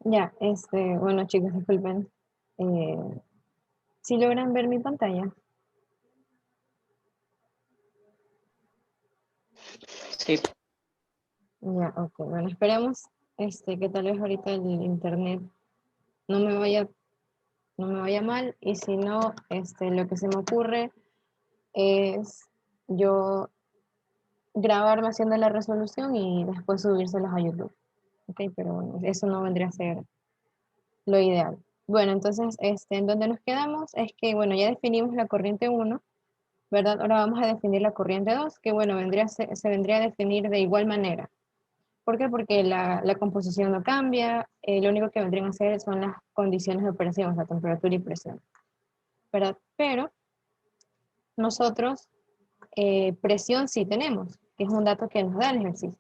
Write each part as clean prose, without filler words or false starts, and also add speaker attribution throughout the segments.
Speaker 1: Ya, bueno chicos, disculpen. Eh, si logran ver mi pantalla.
Speaker 2: Sí.
Speaker 1: Ya, ok. Bueno, esperemos que tal vez ahorita el internet no me vaya, no me vaya mal. Y si no, lo que se me ocurre es yo grabarme haciendo la resolución y después subírselos a YouTube. Ok, pero bueno, eso no vendría a ser lo ideal. Bueno, entonces, en donde nos quedamos es que, bueno, ya definimos la corriente uno, ¿verdad? Ahora vamos a definir la corriente 2, que bueno, se vendría a definir de igual manera. ¿Por qué? Porque la composición no cambia, lo único que vendrían a ser son las condiciones de operación, o sea, temperatura y presión, ¿verdad? Pero nosotros presión sí tenemos, que es un dato que nos da el ejercicio.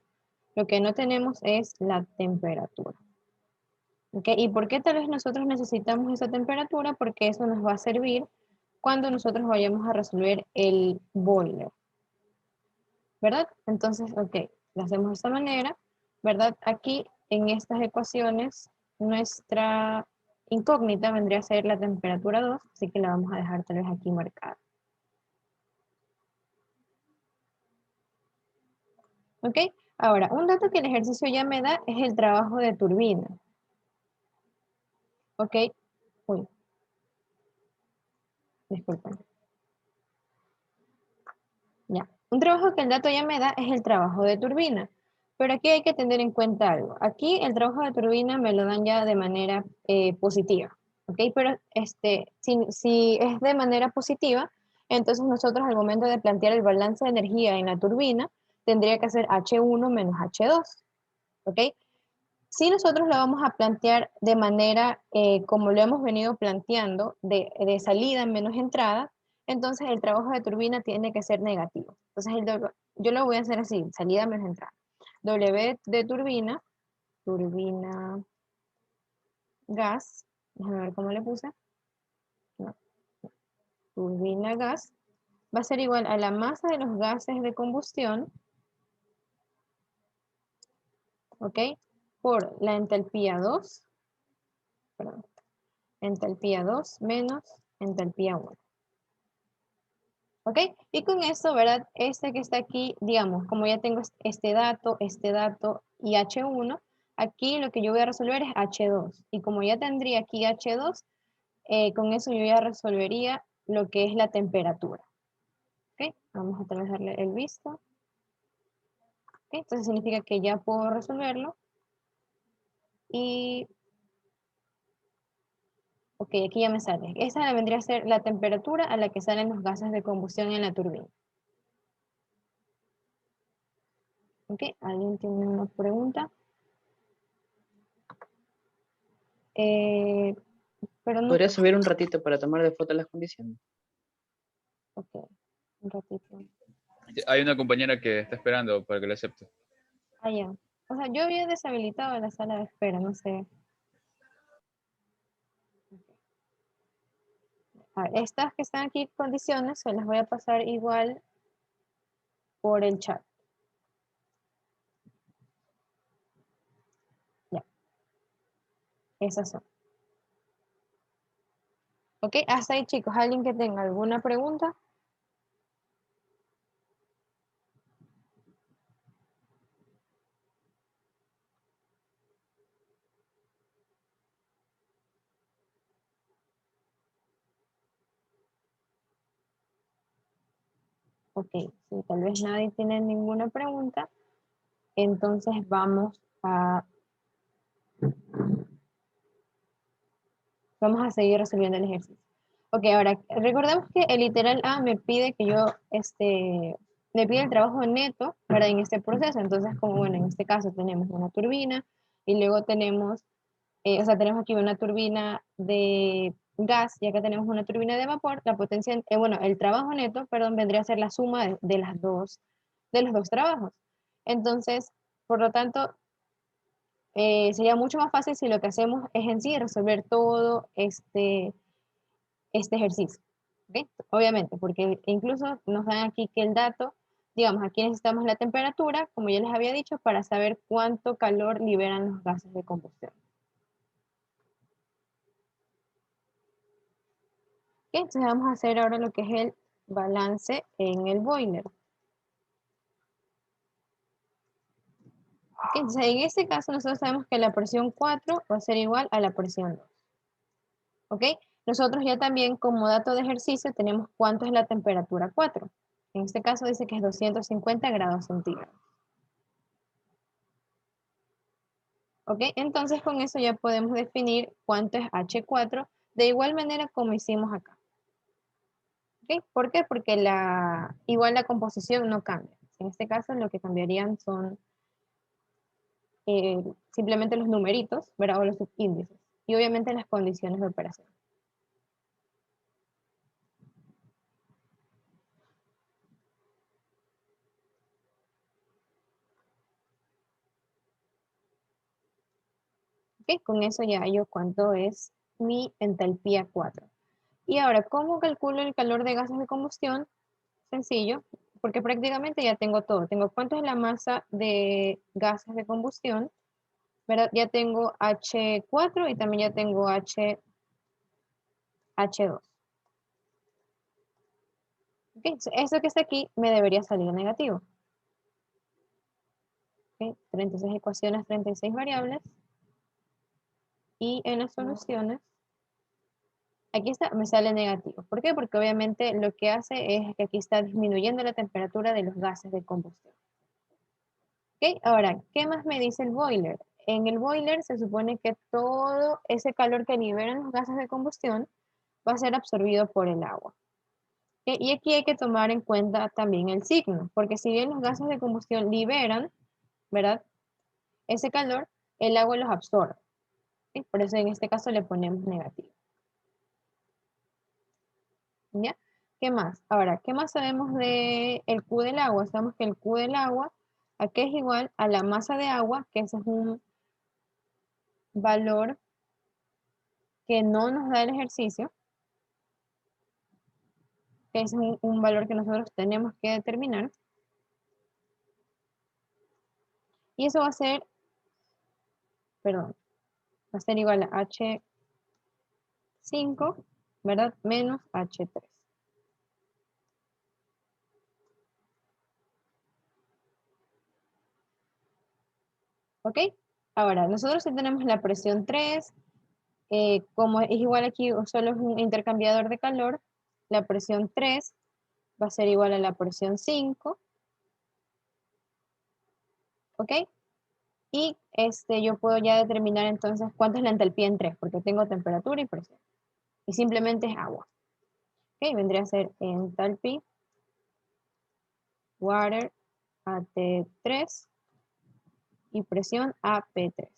Speaker 1: Lo que no tenemos es la temperatura. ¿Ok? ¿Y por qué tal vez nosotros necesitamos esa temperatura? Porque eso nos va a servir cuando nosotros vayamos a resolver el boiler, ¿verdad? Entonces, ok, lo hacemos de esta manera, ¿verdad? Aquí en estas ecuaciones, nuestra incógnita vendría a ser la temperatura 2, así que la vamos a dejar tal vez aquí marcada. ¿Ok? Ahora, un dato que el ejercicio ya me da es el trabajo de turbina. ¿Ok? Uy, disculpen. Ya. Un trabajo que el dato ya me da es el trabajo de turbina. Pero aquí hay que tener en cuenta algo. Aquí el trabajo de turbina me lo dan ya de manera positiva. ¿Ok? Pero si es de manera positiva, entonces nosotros al momento de plantear el balance de energía en la turbina, tendría que ser H1 menos H2. ¿Ok? Si nosotros lo vamos a plantear de manera como lo hemos venido planteando, de salida menos entrada, entonces el trabajo de turbina tiene que ser negativo. Entonces yo lo voy a hacer así, salida menos entrada. W de turbina, turbina gas, déjame ver cómo le puse. No, turbina gas va a ser igual a la masa de los gases de combustión, ¿ok? Por la entalpía 2, perdón, entalpía 2 menos entalpía 1. ¿Ok? Y con esto, ¿verdad? Este que está aquí, digamos, como ya tengo este dato y H1, aquí lo que yo voy a resolver es H2. Y como ya tendría aquí H2, con eso yo ya resolvería lo que es la temperatura. ¿Ok? Vamos a otra vez darle el visto. ¿Ok? Entonces significa que ya puedo resolverlo. Y, ok, aquí ya me sale. Esa vendría a ser la temperatura a la que salen los gases de combustión en la turbina. ¿Ok? ¿Alguien tiene una pregunta? Eh, pero no,
Speaker 2: ¿Podrías subir un ratito para tomar de foto las condiciones?
Speaker 1: ok, un ratito.
Speaker 3: Hay una compañera que está esperando para que la acepte.
Speaker 1: Ah, ya. O sea, yo había deshabilitado la sala de espera, no sé. A ver, estas que están aquí, condiciones, se las voy a pasar igual por el chat. Ya, esas son. Ok, hasta ahí chicos, ¿alguien que tenga alguna pregunta? Ok, si tal vez nadie tiene ninguna pregunta, entonces vamos a seguir resolviendo el ejercicio. Ok, ahora recordemos que el literal A me pide que yo, me pide el trabajo neto, ¿verdad? En este proceso. Entonces, como bueno, en este caso tenemos una turbina y luego tenemos, o sea, tenemos aquí una turbina de gas y acá tenemos una turbina de vapor. La potencia, bueno, el trabajo neto, perdón, vendría a ser la suma de los dos trabajos. Entonces, por lo tanto, sería mucho más fácil si lo que hacemos es en sí resolver todo este ejercicio. ¿Ok? Obviamente, porque incluso nos dan aquí que el dato, digamos, aquí necesitamos la temperatura, como ya les había dicho, para saber cuánto calor liberan los gases de combustión. Entonces vamos a hacer ahora lo que es el balance en el boiler. Entonces en este caso nosotros sabemos que la presión 4 va a ser igual a la presión 2. ¿Ok? Nosotros ya también como dato de ejercicio tenemos cuánto es la temperatura 4. En este caso dice que es 250 grados centígrados. ¿Ok? Entonces con eso ya podemos definir cuánto es H4 de igual manera como hicimos acá. ¿Ok? ¿Por qué? Porque igual la composición no cambia. En este caso lo que cambiarían son simplemente los numeritos, ¿verdad? O los subíndices. Y obviamente las condiciones de operación. ¿Ok? Con eso ya hallo cuánto es mi entalpía 4. Y ahora, ¿cómo calculo el calor de gases de combustión? Sencillo, porque prácticamente ya tengo todo. Tengo cuánto es la masa de gases de combustión, ¿verdad? Ya tengo H4 y también ya tengo H2. ¿Ok? Eso que está aquí me debería salir negativo. ¿Ok? 36 ecuaciones, 36 variables. Y en las soluciones, aquí está, me sale negativo. ¿Por qué? Porque obviamente lo que hace es que aquí está disminuyendo la temperatura de los gases de combustión. ¿Ok? Ahora, ¿qué más me dice el boiler? En el boiler se supone que todo ese calor que liberan los gases de combustión va a ser absorbido por el agua. ¿Ok? Y aquí hay que tomar en cuenta también el signo, porque si bien los gases de combustión liberan, ¿verdad? Ese calor, el agua los absorbe. ¿Ok? Por eso en este caso le ponemos negativo. ¿Ya? ¿Qué más? Ahora, ¿qué más sabemos del Q del agua? Sabemos que el Q del agua aquí es igual a la masa de agua, que ese es un valor que no nos da el ejercicio, que es un valor que nosotros tenemos que determinar. Y eso va a ser, perdón, va a ser igual a H5, ¿verdad? Menos H3. ¿Ok? Ahora, nosotros ya tenemos la presión 3, como es igual aquí, solo es un intercambiador de calor, la presión 3 va a ser igual a la presión 5, ¿ok? Y yo puedo ya determinar entonces cuánto es la entalpía en 3, porque tengo temperatura y presión. Y simplemente es agua. ¿Ok? Vendría a ser enthalpy, water, AT3 y presión AP3.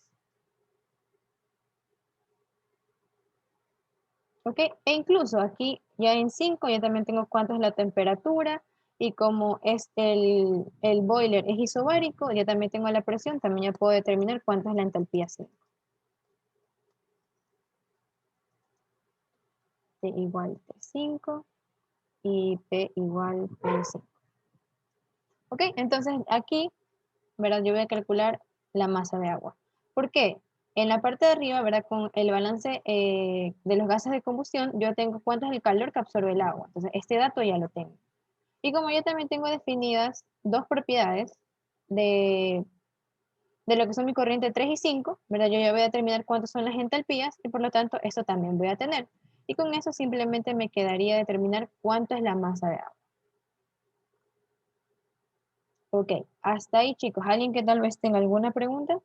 Speaker 1: ¿Ok? E incluso aquí ya en 5 ya también tengo cuánto es la temperatura y como es el boiler es isobárico, ya también tengo la presión, también ya puedo determinar cuánto es la entalpía 5. T igual T5 y P igual P5. ¿Ok? Entonces aquí, ¿verdad? Yo voy a calcular la masa de agua. ¿Por qué? En la parte de arriba, ¿verdad? Con el balance de los gases de combustión, yo tengo cuánto es el calor que absorbe el agua. Entonces, este dato ya lo tengo. Y como yo también tengo definidas dos propiedades de, de lo que son mi corriente 3 y 5, ¿verdad? Yo ya voy a determinar cuántas son las entalpías y por lo tanto, esto también voy a tener. Y con eso simplemente me quedaría determinar cuánto es la masa de agua. Ok, hasta ahí chicos. ¿Alguien que tal vez tenga alguna pregunta?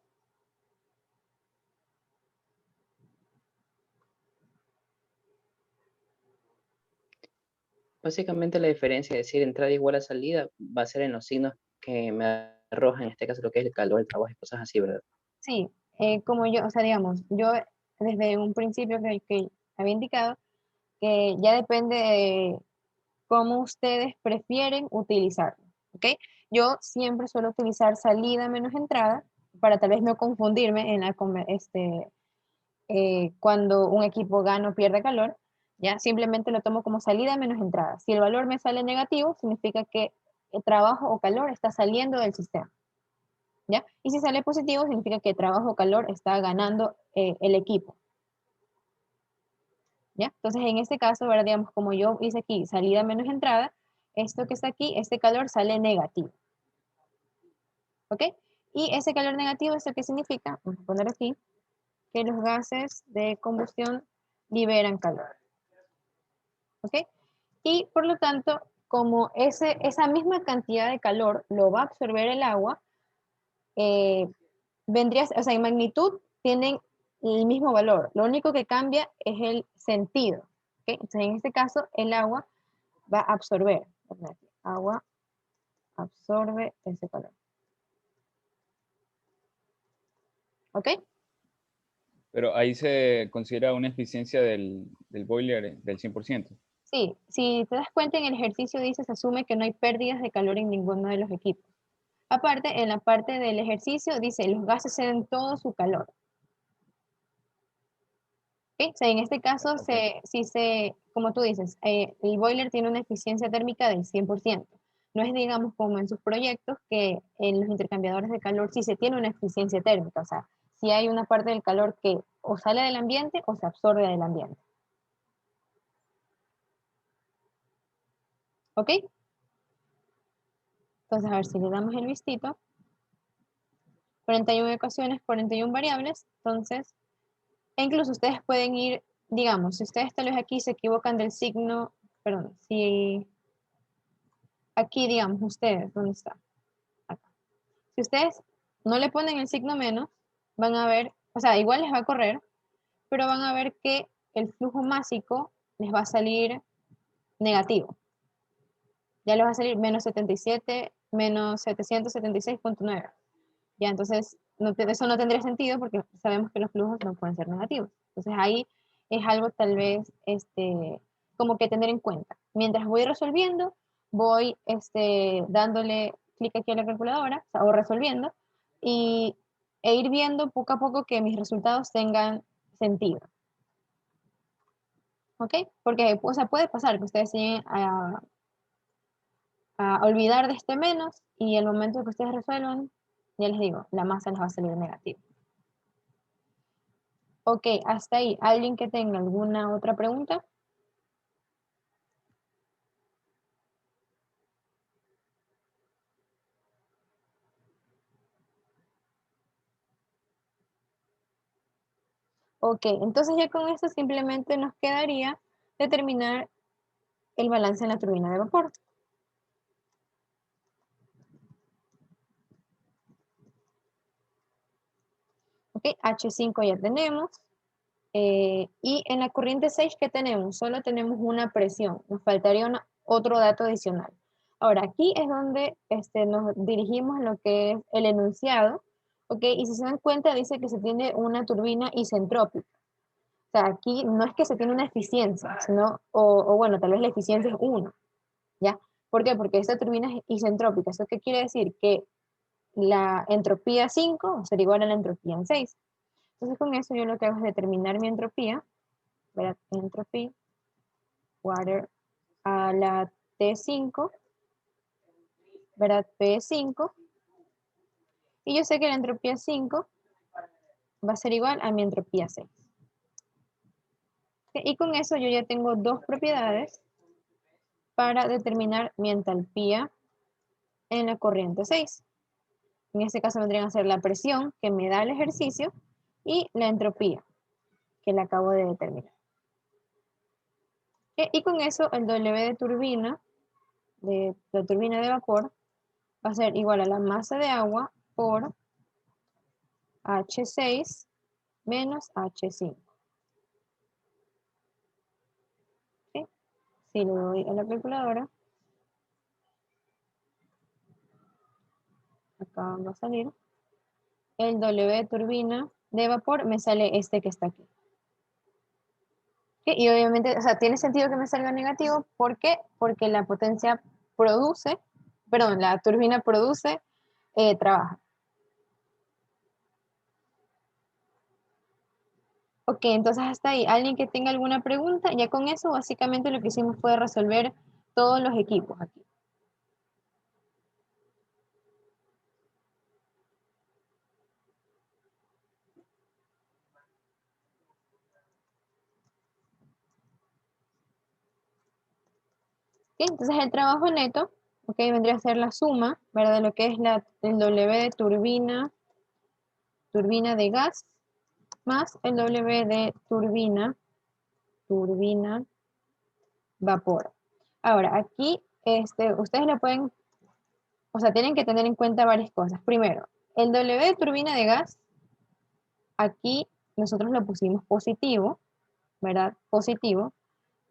Speaker 2: Básicamente la diferencia de decir entrada igual a salida va a ser en los signos que me arrojan, en este caso lo que es el calor, el trabajo y cosas así, ¿verdad?
Speaker 1: Sí, como yo, o sea, digamos, yo desde un principio que había indicado que ya depende de cómo ustedes prefieren utilizarlo, ¿ok? Yo siempre suelo utilizar salida menos entrada para tal vez no confundirme en cuando un equipo gana o pierde calor, ya simplemente lo tomo como salida menos entrada. Si el valor me sale negativo, significa que el trabajo o calor está saliendo del sistema. ¿Ya? Y si sale positivo, significa que trabajo o calor está ganando el equipo. ¿Ya? Entonces, en este caso, ahora digamos, como yo hice aquí salida menos entrada, esto que está aquí, este calor sale negativo. ¿Ok? Y ese calor negativo, ¿esto qué significa? Vamos a poner aquí, que los gases de combustión liberan calor. ¿Ok? Y por lo tanto, como esa misma cantidad de calor lo va a absorber el agua, o sea, en magnitud tienen el mismo valor. Lo único que cambia es el sentido. ¿Ok? Entonces, en este caso, el agua va a absorber. Agua absorbe ese calor. ¿Ok?
Speaker 3: Pero ahí se considera una eficiencia del boiler del 100%.
Speaker 1: Sí, si te das cuenta en el ejercicio dice, se asume que no hay pérdidas de calor en ninguno de los equipos. Aparte, en la parte del ejercicio dice, los gases ceden todo su calor. ¿Ok? O sea, en este caso,
Speaker 3: Ok.
Speaker 1: como tú dices, el boiler tiene una eficiencia térmica del 100%. No es, digamos, como en sus proyectos, que en los intercambiadores de calor sí se tiene una eficiencia térmica. O sea, sí hay una parte del calor que o sale del ambiente o se absorbe del ambiente. ¿Ok? Entonces, a ver si le damos el vistito. 41 ecuaciones, 41 variables. Entonces, e incluso ustedes pueden ir, digamos, si ustedes tal vez aquí se equivocan del signo, perdón, si aquí, digamos, ustedes, ¿dónde está? Acá. Si ustedes no le ponen el signo menos, van a ver, o sea, igual les va a correr, pero van a ver que el flujo másico les va a salir negativo. Ya les va a salir menos 77, menos 776,9. Ya, entonces, eso no tendría sentido porque sabemos que los flujos no pueden ser negativos. Entonces, ahí es algo tal vez como que tener en cuenta. Mientras voy resolviendo, voy dándole clic aquí a la calculadora, o resolviendo, y, e ir viendo poco a poco que mis resultados tengan sentido. ¿Ok? Porque, o sea, puede pasar que ustedes lleguen a olvidar de este menos y el momento que ustedes resuelvan, ya les digo, la masa les va a salir negativa. Ok, hasta ahí. ¿Alguien que tenga alguna otra pregunta? Ok, entonces ya con esto simplemente nos quedaría determinar el balance en la turbina de vapor. Ok, H5 ya tenemos. Y en la corriente 6, ¿qué tenemos? Solo tenemos una presión. Nos faltaría otro dato adicional. Ahora, aquí es donde nos dirigimos a lo que es el enunciado. Ok, y si se dan cuenta, dice que se tiene una turbina isentrópica. O sea, aquí no es que se tiene una eficiencia, sino, o bueno, tal vez la eficiencia es 1, ¿ya? ¿Por qué? Porque esta turbina es isentrópica. ¿Eso qué quiere decir? Que la entropía 5 va a ser igual a la entropía en 6. Entonces, con eso yo lo que hago es determinar mi entropía, ¿verdad? Entropía, water a la T5, ¿verdad? P5. Y yo sé que la entropía 5 va a ser igual a mi entropía 6. Y con eso yo ya tengo dos propiedades para determinar mi entalpía en la corriente 6. En este caso vendrían a ser la presión que me da el ejercicio y la entropía que la acabo de determinar. Y con eso el W de turbina, de la turbina de vapor, va a ser igual a la masa de agua por H6 menos H5. ¿Sí? Si le doy a la calculadora, acá va a salir, el W de turbina de vapor me sale este que está aquí. ¿Sí? Y obviamente, o sea, tiene sentido que me salga negativo. ¿Por qué? Porque la potencia produce, perdón, la turbina produce trabajo. Ok, entonces hasta ahí. ¿Alguien que tenga alguna pregunta? Ya con eso, básicamente lo que hicimos fue resolver todos los equipos aquí. Entonces el trabajo neto, ok, vendría a ser la suma, ¿verdad? De lo que es el W de turbina de gas, más el W de turbina vapor. Ahora, aquí ustedes le pueden, o sea, tienen que tener en cuenta varias cosas. Primero, el W de turbina de gas, aquí nosotros lo pusimos positivo, ¿verdad? Positivo.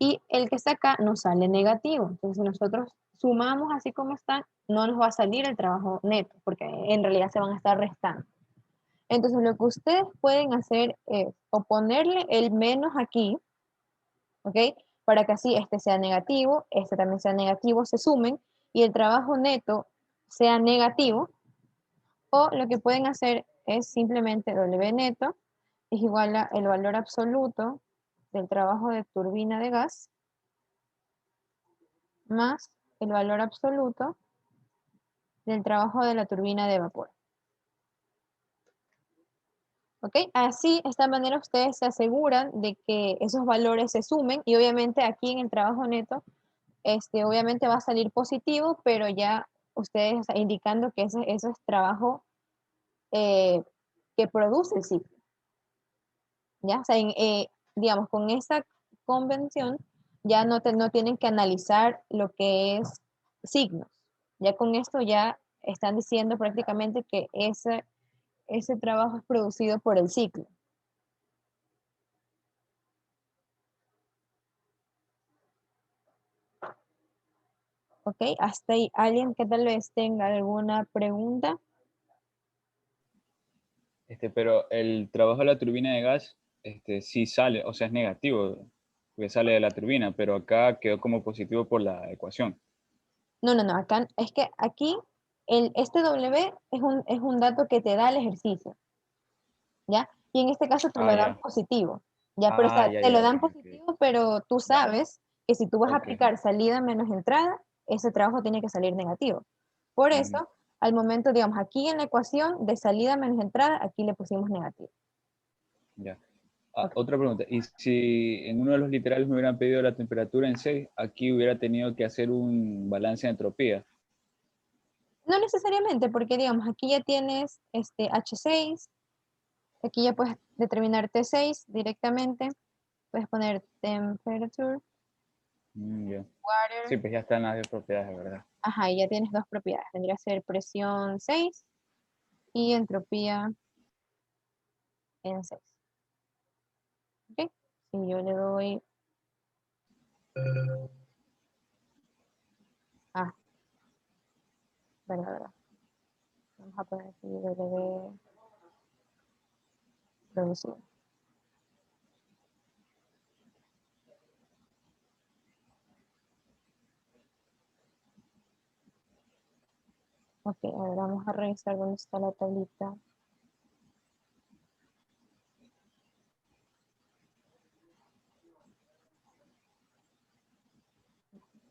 Speaker 1: Y el que está acá nos sale negativo. Entonces, si nosotros sumamos así como están, no nos va a salir el trabajo neto, porque en realidad se van a estar restando. Entonces, lo que ustedes pueden hacer es o ponerle el menos aquí, ¿ok? Para que así este sea negativo, este también sea negativo, se sumen y el trabajo neto sea negativo. O lo que pueden hacer es simplemente W neto es igual a el valor absoluto del trabajo de turbina de gas más el valor absoluto del trabajo de la turbina de vapor. ¿Ok? Así, de esta manera ustedes se aseguran de que esos valores se sumen y obviamente aquí en el trabajo neto, obviamente va a salir positivo, pero ya ustedes, o sea, indicando que ese es trabajo que produce el ciclo. ¿Ya? O sea, digamos, con esta convención ya no tienen que analizar lo que es signos. Ya con esto ya están diciendo prácticamente que ese trabajo es producido por el ciclo. ¿Ok? Hasta ahí, ¿alguien que tal vez tenga alguna pregunta?
Speaker 3: Pero el trabajo de la turbina de gas, sí sale, o sea, es negativo, porque sale de la turbina, pero acá quedó como positivo por la ecuación.
Speaker 1: No, acá, es que aquí este W es un dato que te da el ejercicio, ¿ya? Y en este caso te lo
Speaker 3: Ah,
Speaker 1: dan
Speaker 3: ya.
Speaker 1: positivo, ¿ya? Pero o
Speaker 3: Ah,
Speaker 1: sea,
Speaker 3: ya,
Speaker 1: te lo
Speaker 3: ya, ok,
Speaker 1: dan
Speaker 3: ok.
Speaker 1: positivo, pero tú
Speaker 3: Ya,
Speaker 1: sabes que si tú vas a
Speaker 3: ok.
Speaker 1: aplicar salida menos entrada, ese trabajo tiene que salir negativo. Por
Speaker 3: Mm,
Speaker 1: eso, al momento, digamos, aquí en la ecuación de salida menos entrada, aquí le pusimos negativo.
Speaker 3: ya. Ah,
Speaker 1: ¿Ok?
Speaker 3: otra pregunta. ¿Y si en uno de los literales me hubieran pedido la temperatura en 6, aquí hubiera tenido que hacer un balance de entropía?
Speaker 1: No necesariamente, porque digamos, aquí ya tienes H6, aquí ya puedes determinar T6 directamente, puedes poner temperature,
Speaker 3: Ya. Sí,
Speaker 1: water,
Speaker 3: pues ya están las propiedades, ¿verdad?
Speaker 1: ajá, y ya tienes dos propiedades, vendría a ser presión 6 y entropía en 6. ¿Ok? Si yo le doy, ah, verdad, vamos a poner aquí W producido. Ok, ahora vamos a revisar dónde está la tablita.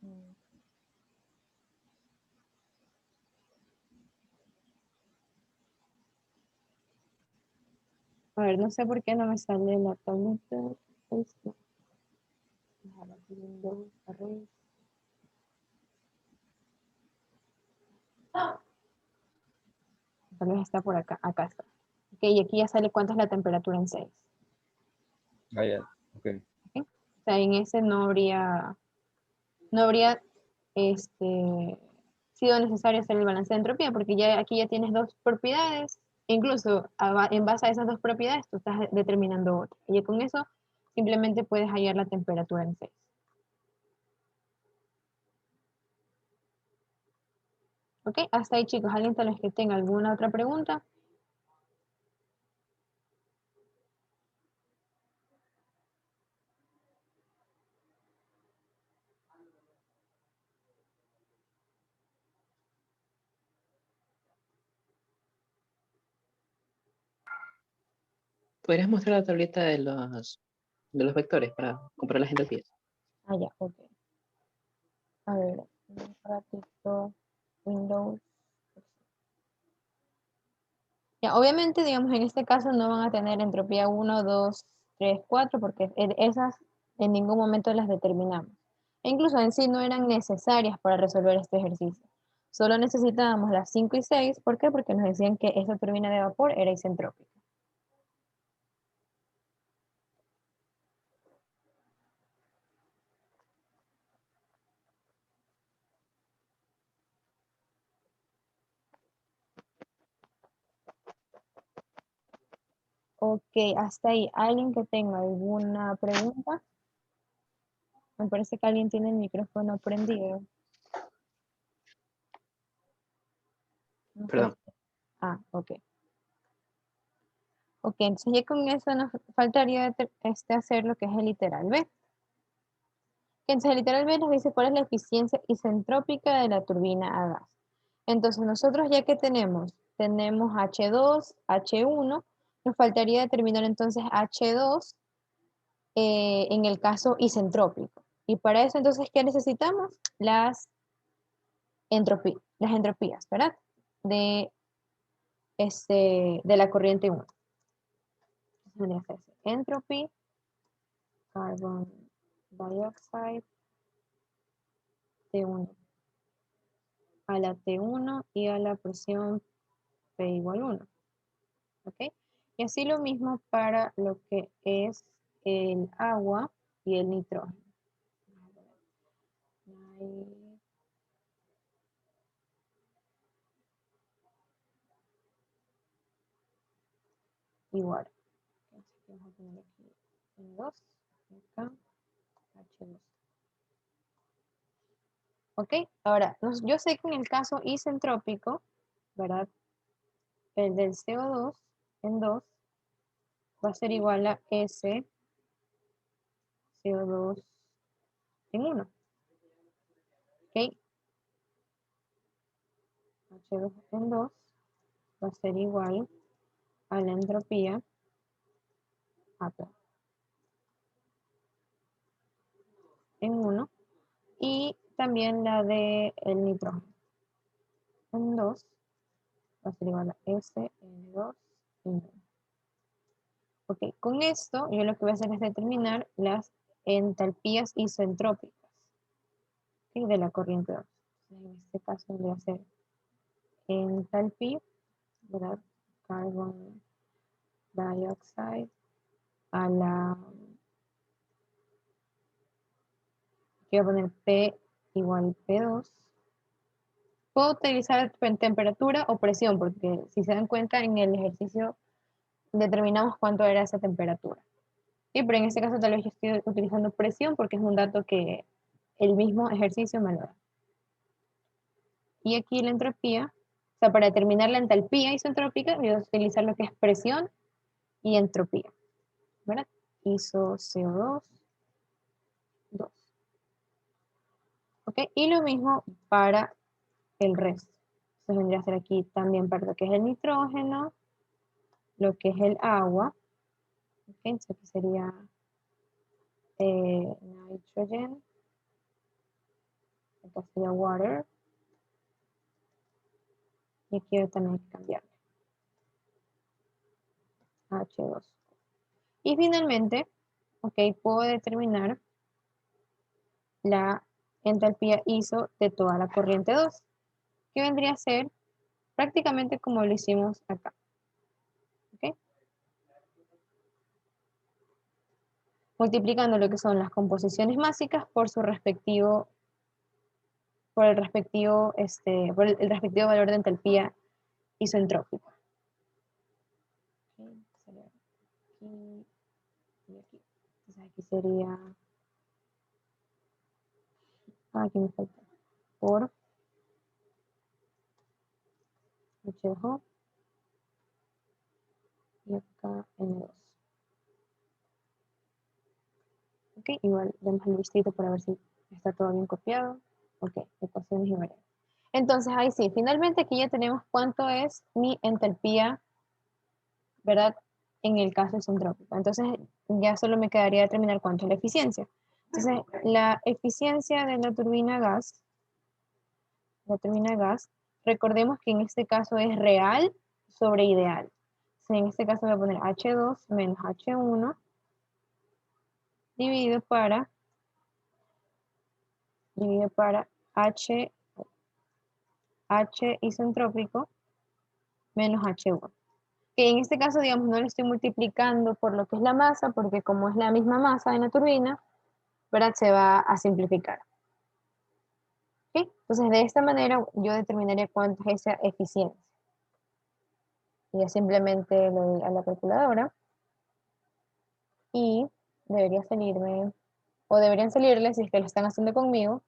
Speaker 1: Mm. A ver, no sé por qué no me sale la tablita. Esto. Déjala aquí, Windows, array. Tal vez está por acá, acá está. Ok, y aquí ya sale cuánto es la temperatura en 6.
Speaker 3: Ah, ya. Ok.
Speaker 1: ¿Ok? O sea, en ese no habría sido necesario hacer el balance de entropía, porque ya aquí ya tienes dos propiedades, e incluso en base a esas dos propiedades tú estás determinando otra. Y con eso simplemente puedes hallar la temperatura en 6. ¿Ok? Hasta ahí, chicos. ¿Alguien tal vez que tenga alguna otra pregunta?
Speaker 2: ¿Podrías mostrar la tableta de los vectores para comprar las entropías?
Speaker 1: Ah, ya, ok. A ver, un ratito. Windows. Ya, obviamente, digamos, en este caso no van a tener entropía 1, 2, 3, 4, porque esas en ningún momento las determinamos. E incluso en sí no eran necesarias para resolver este ejercicio. Solo necesitábamos las 5 y 6. ¿Por qué? Porque nos decían que esta turbina de vapor era isentrópica. Ok, hasta ahí. ¿Alguien que tenga alguna pregunta? Me parece que alguien tiene el micrófono prendido. No sé
Speaker 2: Perdón.
Speaker 1: Ah, ok. Ok, entonces ya con eso nos faltaría hacer lo que es el literal B. Entonces el literal B nos dice cuál es la eficiencia isentrópica de la turbina a gas. Entonces nosotros ya que tenemos H2, H1, nos faltaría determinar entonces H2 en el caso isentrópico. Y para eso entonces, ¿qué necesitamos? Las entropías, ¿verdad? De, de la corriente 1. Vendría a hacerse entropy, carbon dioxide, T1 a la T1 y a la presión P igual 1. ¿Ok? Y así lo mismo para lo que es el agua y el nitrógeno. Igual. Vamos a poner aquí N2, acá H2. ¿Ok? Ahora, yo sé que en el caso isentrópico, ¿verdad? El del CO2 en 2 va a ser igual a S CO2 en 1. ¿Ok? H2 en 2 va a ser igual a la entropía acá en 1 y también la de el nitrógeno en 2 va a ser igual a SN2 en 1. Ok, con esto yo lo que voy a hacer es determinar las entalpías isentrópicas, ¿sí? De la corriente 2. En este caso voy a hacer entalpía, ¿verdad? Carbon dioxide a la, voy a poner P igual P2. Puedo utilizar temperatura o presión, porque si se dan cuenta en el ejercicio determinamos cuánto era esa temperatura. Sí, pero en este caso tal vez yo estoy utilizando presión porque es un dato que el mismo ejercicio me lo da. Y aquí la entropía, o sea, para determinar la entalpía isentrópica, voy a utilizar lo que es presión y entropía, ¿verdad? Iso CO2, 2. ¿Ok? Y lo mismo para el resto. Entonces vendría a ser aquí también para lo que es el nitrógeno, lo que es el agua. ¿Ok? Entonces aquí sería nitrogen, acá sería water, y aquí también hay que cambiarle. H2. Y finalmente, ok, puedo determinar la entalpía ISO de toda la corriente 2, que vendría a ser prácticamente como lo hicimos acá. ¿Okay? Multiplicando lo que son las composiciones másicas por su respectivo, por el respectivo valor de entalpía isoentrópica. Okay, sería aquí y aquí. Entonces aquí sería, aquí me falta, por H2O y acá N2. Ok, igual demos el listito para ver si está todo bien copiado. Ok, ecuaciones y variables. Entonces ahí sí, finalmente aquí ya tenemos cuánto es mi entalpía, ¿verdad? En el caso isentrópico. Entonces ya solo me quedaría determinar cuánto es la eficiencia. Entonces la eficiencia de la turbina gas, recordemos que en este caso es real sobre ideal. Entonces, en este caso voy a poner H2 menos H1 dividido para divide para H isentrópico menos H1. Que en este caso, digamos, no lo estoy multiplicando por lo que es la masa, porque como es la misma masa en la turbina, ¿verdad? Se va a simplificar. ¿Ok? Entonces, de esta manera yo determinaría cuánto es esa eficiencia. Y ya simplemente le doy a la calculadora y debería salirme, o deberían salirles, si es que lo están haciendo conmigo,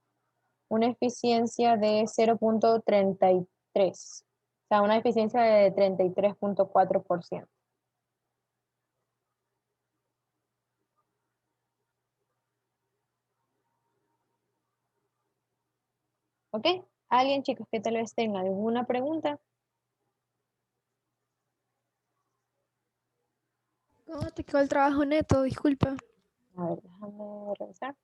Speaker 1: una eficiencia de 0.33. O sea, una eficiencia de 33.4%. ¿Ok? ¿Alguien, chicos, que tal vez tenga alguna pregunta?
Speaker 4: ¿Cómo te quedó el trabajo neto? Disculpa.
Speaker 1: A ver, déjame revisar.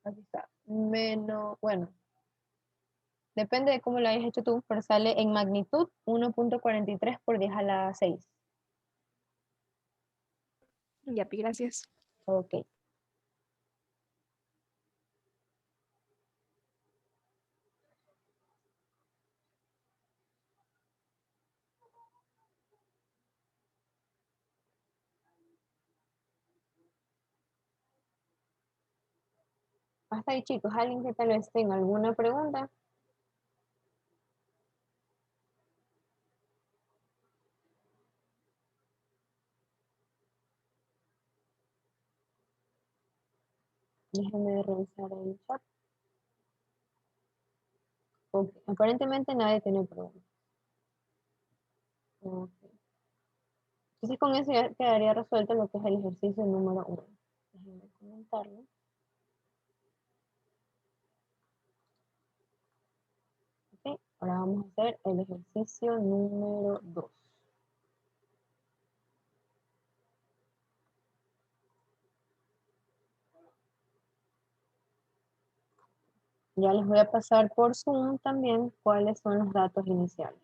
Speaker 1: Aquí está. Menos, bueno, depende de cómo lo hayas hecho tú, pero sale en magnitud 1.43 por 10 a la 6.
Speaker 4: Ya, Pi, gracias.
Speaker 1: Ok. Hasta ahí, chicos. ¿Alguien que tal vez tenga alguna pregunta? Déjenme revisar el chat. Ok. Aparentemente nadie tiene preguntas. Ok. Entonces con eso ya quedaría resuelto lo que es el ejercicio número 1. Déjenme comentarlo. Ok. Ahora vamos a hacer el ejercicio número 2. Ya les voy a pasar por Zoom también cuáles son los datos iniciales,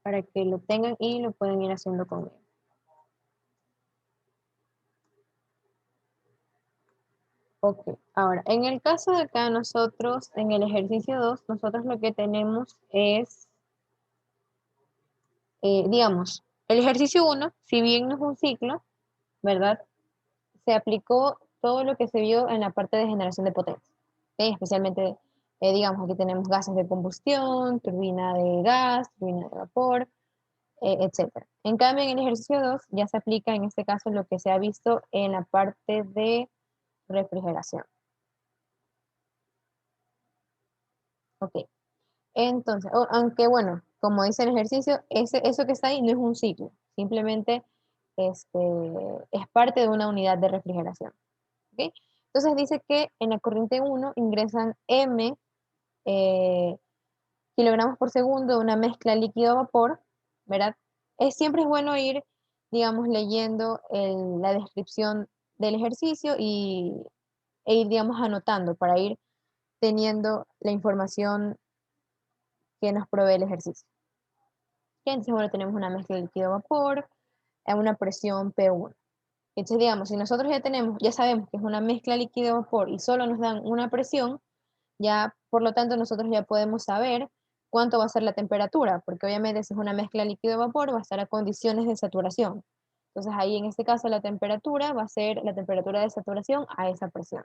Speaker 1: para que lo tengan y lo pueden ir haciendo conmigo. Ok, ahora, en el caso de acá nosotros, en el ejercicio 2, nosotros lo que tenemos es, digamos, el ejercicio 1, si bien no es un ciclo, ¿verdad? Se aplicó todo lo que se vio en la parte de generación de potencia, ¿ok? Especialmente, digamos, aquí tenemos gases de combustión, turbina de gas, turbina de vapor, etcétera. En cambio, en el ejercicio 2 ya se aplica en este caso lo que se ha visto en la parte de refrigeración. Ok, entonces, aunque bueno, como dice el ejercicio, eso que está ahí no es un ciclo, simplemente este, es parte de una unidad de refrigeración. ¿Ok? Entonces dice que en la corriente 1 ingresan M kilogramos por segundo de una mezcla líquido-vapor, ¿verdad? Siempre es bueno ir, digamos, leyendo la descripción del ejercicio e ir, digamos, anotando para ir teniendo la información que nos provee el ejercicio. Entonces, bueno, tenemos una mezcla líquido-vapor a una presión P1. Entonces, digamos, si nosotros ya sabemos que es una mezcla líquido-vapor y solo nos dan una presión, ya, por lo tanto, nosotros ya podemos saber cuánto va a ser la temperatura, porque obviamente si es una mezcla líquido-vapor va a estar a condiciones de saturación. Entonces ahí en este caso la temperatura va a ser la temperatura de saturación a esa presión.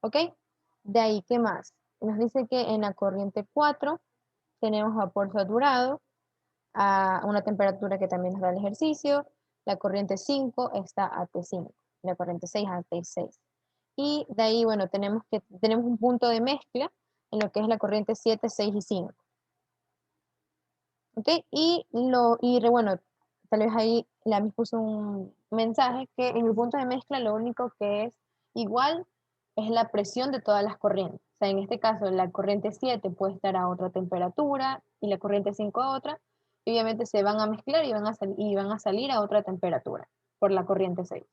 Speaker 1: ¿Ok? De ahí, ¿qué más? Nos dice que en la corriente 4 tenemos vapor saturado a una temperatura que también nos da el ejercicio. La corriente 5 está a T5, la corriente 6 a T6. Y de ahí, bueno, tenemos un punto de mezcla en lo que es la corriente 7, 6 y 5. ¿Ok? Bueno, tal vez ahí la MIS puso un mensaje que en el punto de mezcla lo único que es igual es la presión de todas las corrientes. O sea, en este caso la corriente 7 puede estar a otra temperatura y la corriente 5 a otra. Y obviamente se van a mezclar y van a salir a otra temperatura por la corriente 6.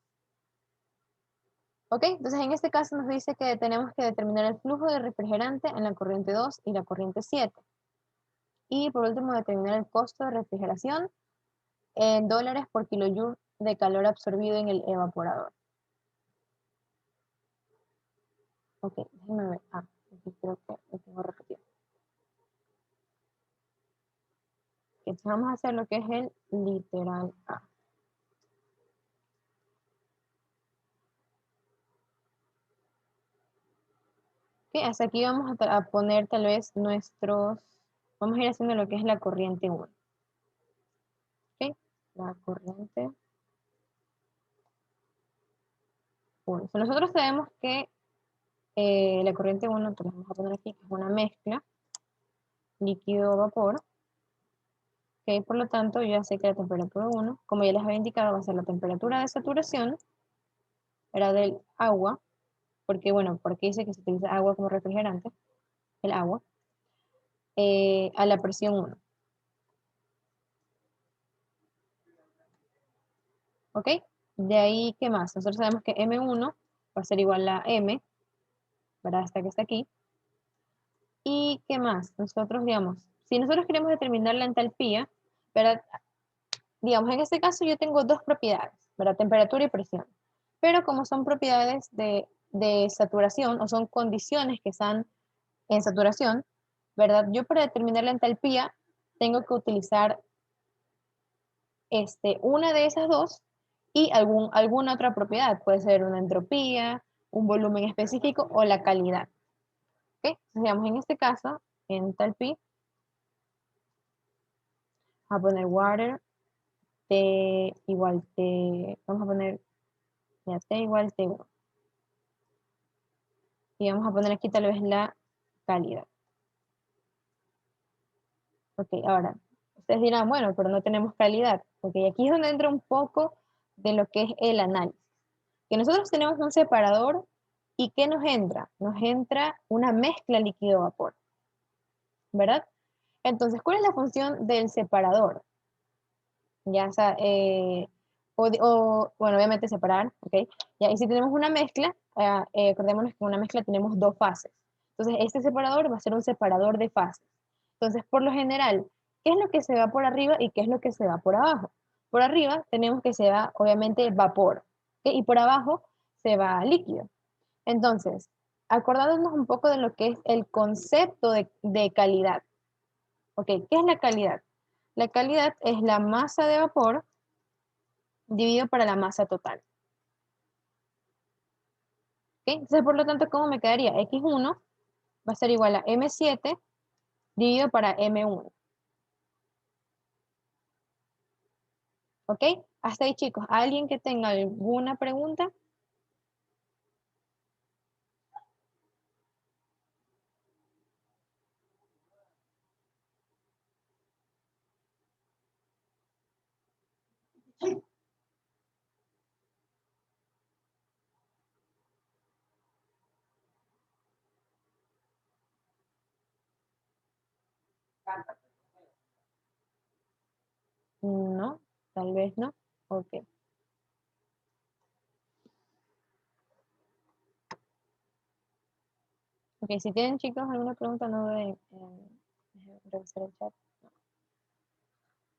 Speaker 1: ¿Ok? Entonces en este caso nos dice que tenemos que determinar el flujo de refrigerante en la corriente 2 y la corriente 7. Y por último, determinar el costo de refrigeración en dólares por kilojoule de calor absorbido en el evaporador. Ok, déjenme ver. Ah, aquí creo que lo tengo repetido. Entonces vamos a hacer lo que es el literal A. Ok, hasta aquí vamos a poner tal vez nuestros, vamos a ir haciendo lo que es la corriente 1. Ok, la corriente 1. So, nosotros sabemos que la corriente 1, entonces vamos a poner aquí, que es una mezcla líquido-vapor. Ok, por lo tanto, yo ya sé que la temperatura 1, como ya les había indicado, va a ser la temperatura de saturación, era del agua, porque bueno, porque dice que se utiliza agua como refrigerante, el agua, a la presión 1. ¿Ok? De ahí, ¿qué más? Nosotros sabemos que M1 va a ser igual a M, ¿verdad? Esta que está aquí. ¿Y qué más? Nosotros, digamos, si nosotros queremos determinar la entalpía, ¿verdad? Digamos, en este caso yo tengo dos propiedades, ¿verdad? Temperatura y presión. Pero como son propiedades de saturación, o son condiciones que están en saturación, ¿verdad? Yo para determinar la entalpía tengo que utilizar una de esas dos y alguna otra propiedad. Puede ser una entropía, un volumen específico o la calidad. ¿Ok? Entonces, digamos, en este caso, entalpy, vamos a poner water, T igual T, vamos a poner ya T igual T1. Y vamos a poner aquí tal vez la calidad. Ok, ahora, ustedes dirán, bueno, pero no tenemos calidad. Ok, aquí es donde entra un poco de lo que es el análisis. Que nosotros tenemos un separador y ¿qué nos entra? Nos entra una mezcla líquido-vapor, ¿verdad? Entonces, ¿cuál es la función del separador? Ya sea, bueno, obviamente separar, ¿ok? Ya, y si tenemos una mezcla, acordémonos que en una mezcla tenemos dos fases. Entonces, este separador va a ser un separador de fases. Entonces, por lo general, ¿qué es lo que se va por arriba y qué es lo que se va por abajo? Por arriba tenemos que se va, obviamente, vapor, ¿ok? Y por abajo se va líquido. Entonces, acordándonos un poco de lo que es el concepto de calidad. ¿Ok? ¿Qué es la calidad? La calidad es la masa de vapor dividido para la masa total. ¿Ok? Entonces, por lo tanto, ¿cómo me quedaría? X1 va a ser igual a M7 dividido para M1. ¿Ok? Hasta ahí, chicos. ¿Alguien que tenga alguna pregunta? No, tal vez no. Ok. Ok, si tienen, chicos, alguna pregunta, no deben revisar el chat.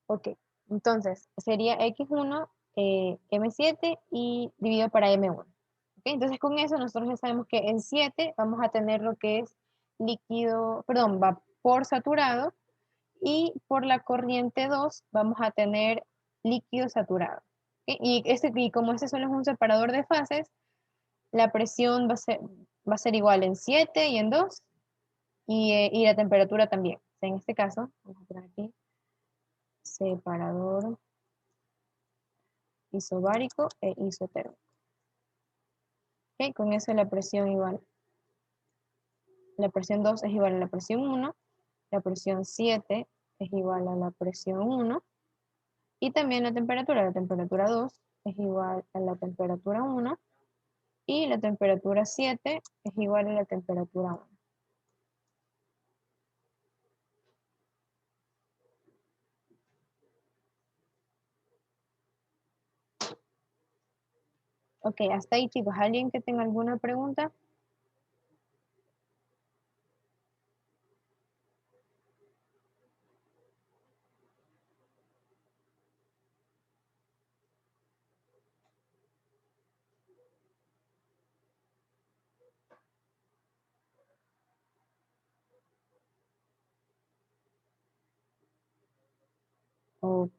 Speaker 1: Ok, entonces sería X1, M7 y dividido para M1. Ok, entonces con eso nosotros ya sabemos que en 7 vamos a tener lo que es líquido, perdón, vapor saturado y por la corriente 2 vamos a tener líquido saturado. Ok, y como este solo es un separador de fases, la presión va a ser igual en 7 y en 2 y la temperatura también. O sea, en este caso, vamos a poner aquí separador isobárico e isotérmico. ¿Okay? Con eso la presión igual. La presión 2 es igual a la presión 1, la presión 7 es igual a la presión 1, y también la temperatura 2 es igual a la temperatura 1, y la temperatura 7 es igual a la temperatura 1. Ok, hasta ahí chicos. ¿Alguien que tenga alguna pregunta? Ok.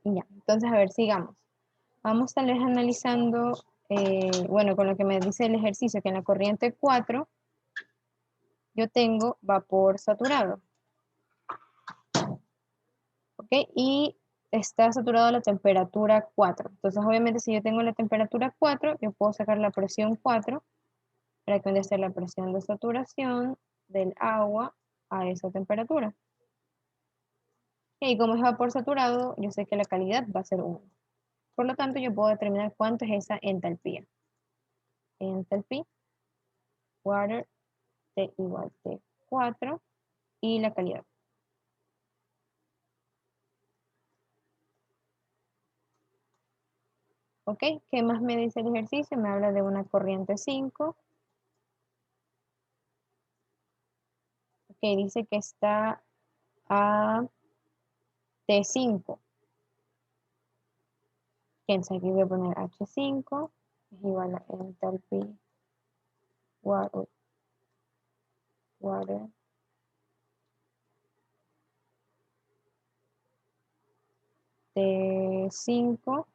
Speaker 1: Ya, entonces a ver, sigamos. Vamos tal vez analizando, bueno, con lo que me dice el ejercicio, que en la corriente 4 yo tengo vapor saturado, ¿ok? Y está saturado a la temperatura 4. Entonces, obviamente, si yo tengo la temperatura 4, yo puedo sacar la presión 4 para que vendría a ser la presión de saturación del agua a esa temperatura. Y como es vapor saturado, yo sé que la calidad va a ser 1. Por lo tanto, yo puedo determinar cuánto es esa entalpía. Entalpía, water, T igual T4, y la calidad. ¿Ok? ¿Qué más me dice el ejercicio? Me habla de una corriente 5. Ok, dice que está a T5. Entonces aquí voy a poner H5 es igual a enthalpy water, T5,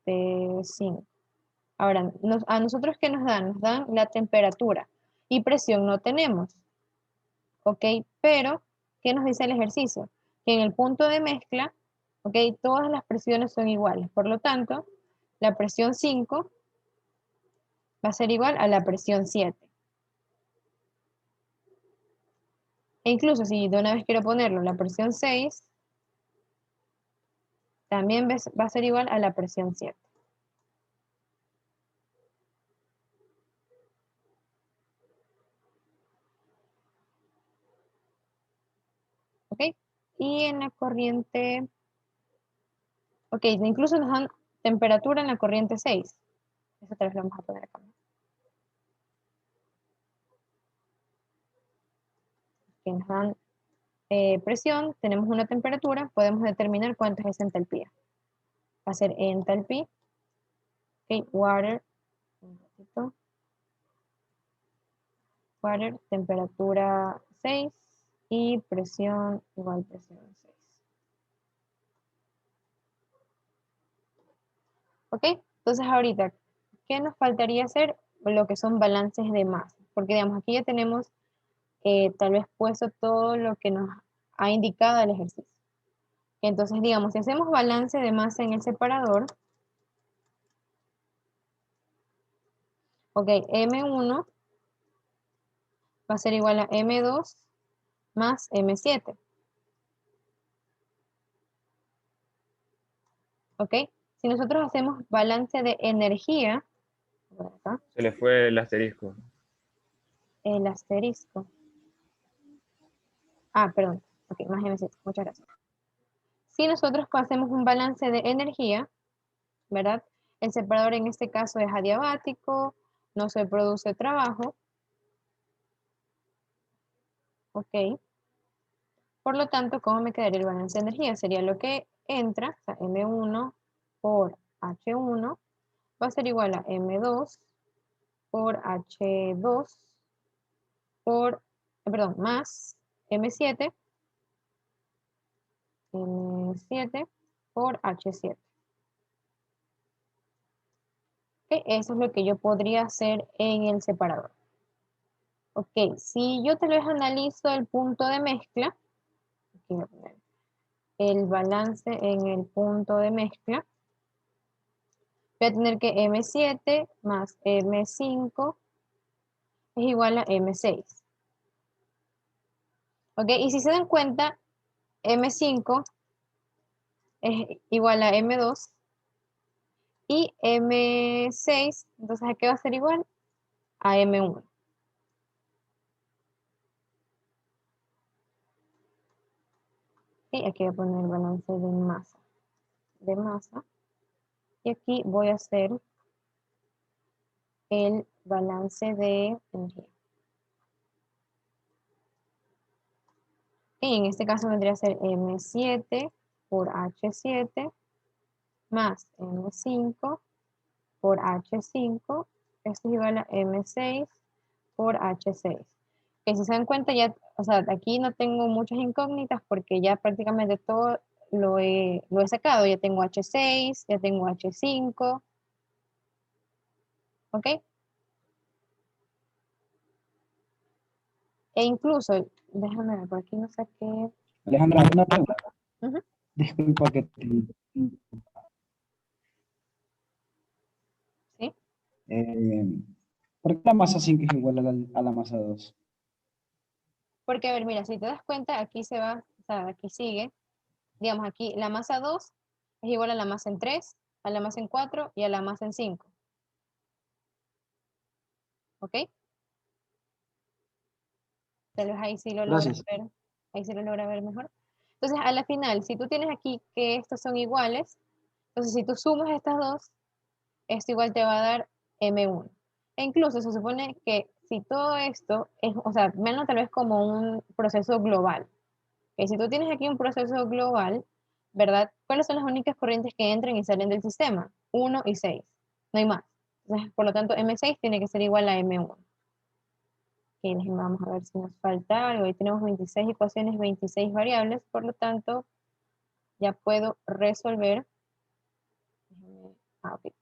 Speaker 1: T5. Ahora, a nosotros ¿qué nos dan? Nos dan la temperatura y presión no tenemos. ¿Ok? Pero, ¿qué nos dice el ejercicio? Que en el punto de mezcla, ¿ok? Todas las presiones son iguales. Por lo tanto, la presión 5 va a ser igual a la presión 7. E incluso si de una vez quiero ponerlo, la presión 6 también va a ser igual a la presión 7. ¿Ok? Y en la corriente, ok, incluso nos dan temperatura en la corriente 6. Eso tal vez lo vamos a poner acá. Que nos dan presión, tenemos una temperatura, podemos determinar cuánto es esa entalpía. Va a ser entalpy, ok, water, un ratito, water, temperatura 6 y presión igual presión 6. ¿Ok? Entonces ahorita, ¿qué nos faltaría hacer? Lo que son balances de masa. Porque digamos, aquí ya tenemos tal vez puesto todo lo que nos ha indicado el ejercicio. Entonces, digamos, si hacemos balance de masa en el separador, ok, M1 va a ser igual a M2 más M7. ¿Ok? Si nosotros hacemos balance de energía, acá,
Speaker 3: Se le fue el asterisco.
Speaker 1: el asterisco. Ah, perdón. Ok, más M7. Muchas gracias. Si nosotros hacemos un balance de energía, ¿verdad? El separador en este caso es adiabático, no se produce trabajo. ¿Ok? Por lo tanto, ¿cómo me quedaría el balance de energía? Sería lo que entra, o sea, M1 por H1 va a ser igual a M2 por H2 por, perdón, más M7 por H7. ¿Ok? Eso es lo que yo podría hacer en el separador. Ok, si yo tal vez analizo el punto de mezcla, aquí voy a poner el balance en el punto de mezcla, voy a tener que M7 más M5 es igual a M6. ¿Ok? Y si se dan cuenta, M5 es igual a M2 y M6, entonces ¿a qué va a ser igual? A M1. Y aquí voy a poner el balance de masa. de masa. Y aquí voy a hacer el balance de energía. Y en este caso vendría a ser M7 por H7 más M5 por H5. Esto es igual a M6 por H6. Que si se dan cuenta ya, o sea, aquí no tengo muchas incógnitas porque ya prácticamente todo lo he sacado. Ya tengo H6, ya tengo H5, ¿ok? E incluso, déjame ver, por aquí no saqué.
Speaker 5: Alejandra, una pregunta.
Speaker 1: Ujú.
Speaker 5: Disculpa que te...
Speaker 1: ¿Sí?
Speaker 5: Eh, ¿Por qué la masa 5 es igual a la masa 2?
Speaker 1: Porque, a ver, mira, si te das cuenta, aquí se va, o sea, aquí sigue. Digamos, aquí la masa 2 es igual a la masa en 3, a la masa en 4 y a la masa en 5. ¿Ok? Tal vez ahí sí lo logras
Speaker 5: Gracias.
Speaker 1: ver, ahí sí lo logras ver mejor. Entonces, a la final, si tú tienes aquí que estos son iguales, entonces si tú sumas estas dos, esto igual te va a dar M1. E incluso se supone que si todo esto es, o sea, menos tal vez como un proceso global. Que si tú tienes aquí un proceso global, ¿verdad? ¿Cuáles son las únicas corrientes que entran y salen del sistema? 1 y 6. No hay más. Entonces, por lo tanto, M6 tiene que ser igual a M1. Ok, vamos a ver si nos falta algo. Ahí tenemos 26 ecuaciones, 26 variables, por lo tanto, ya puedo resolver. Ok,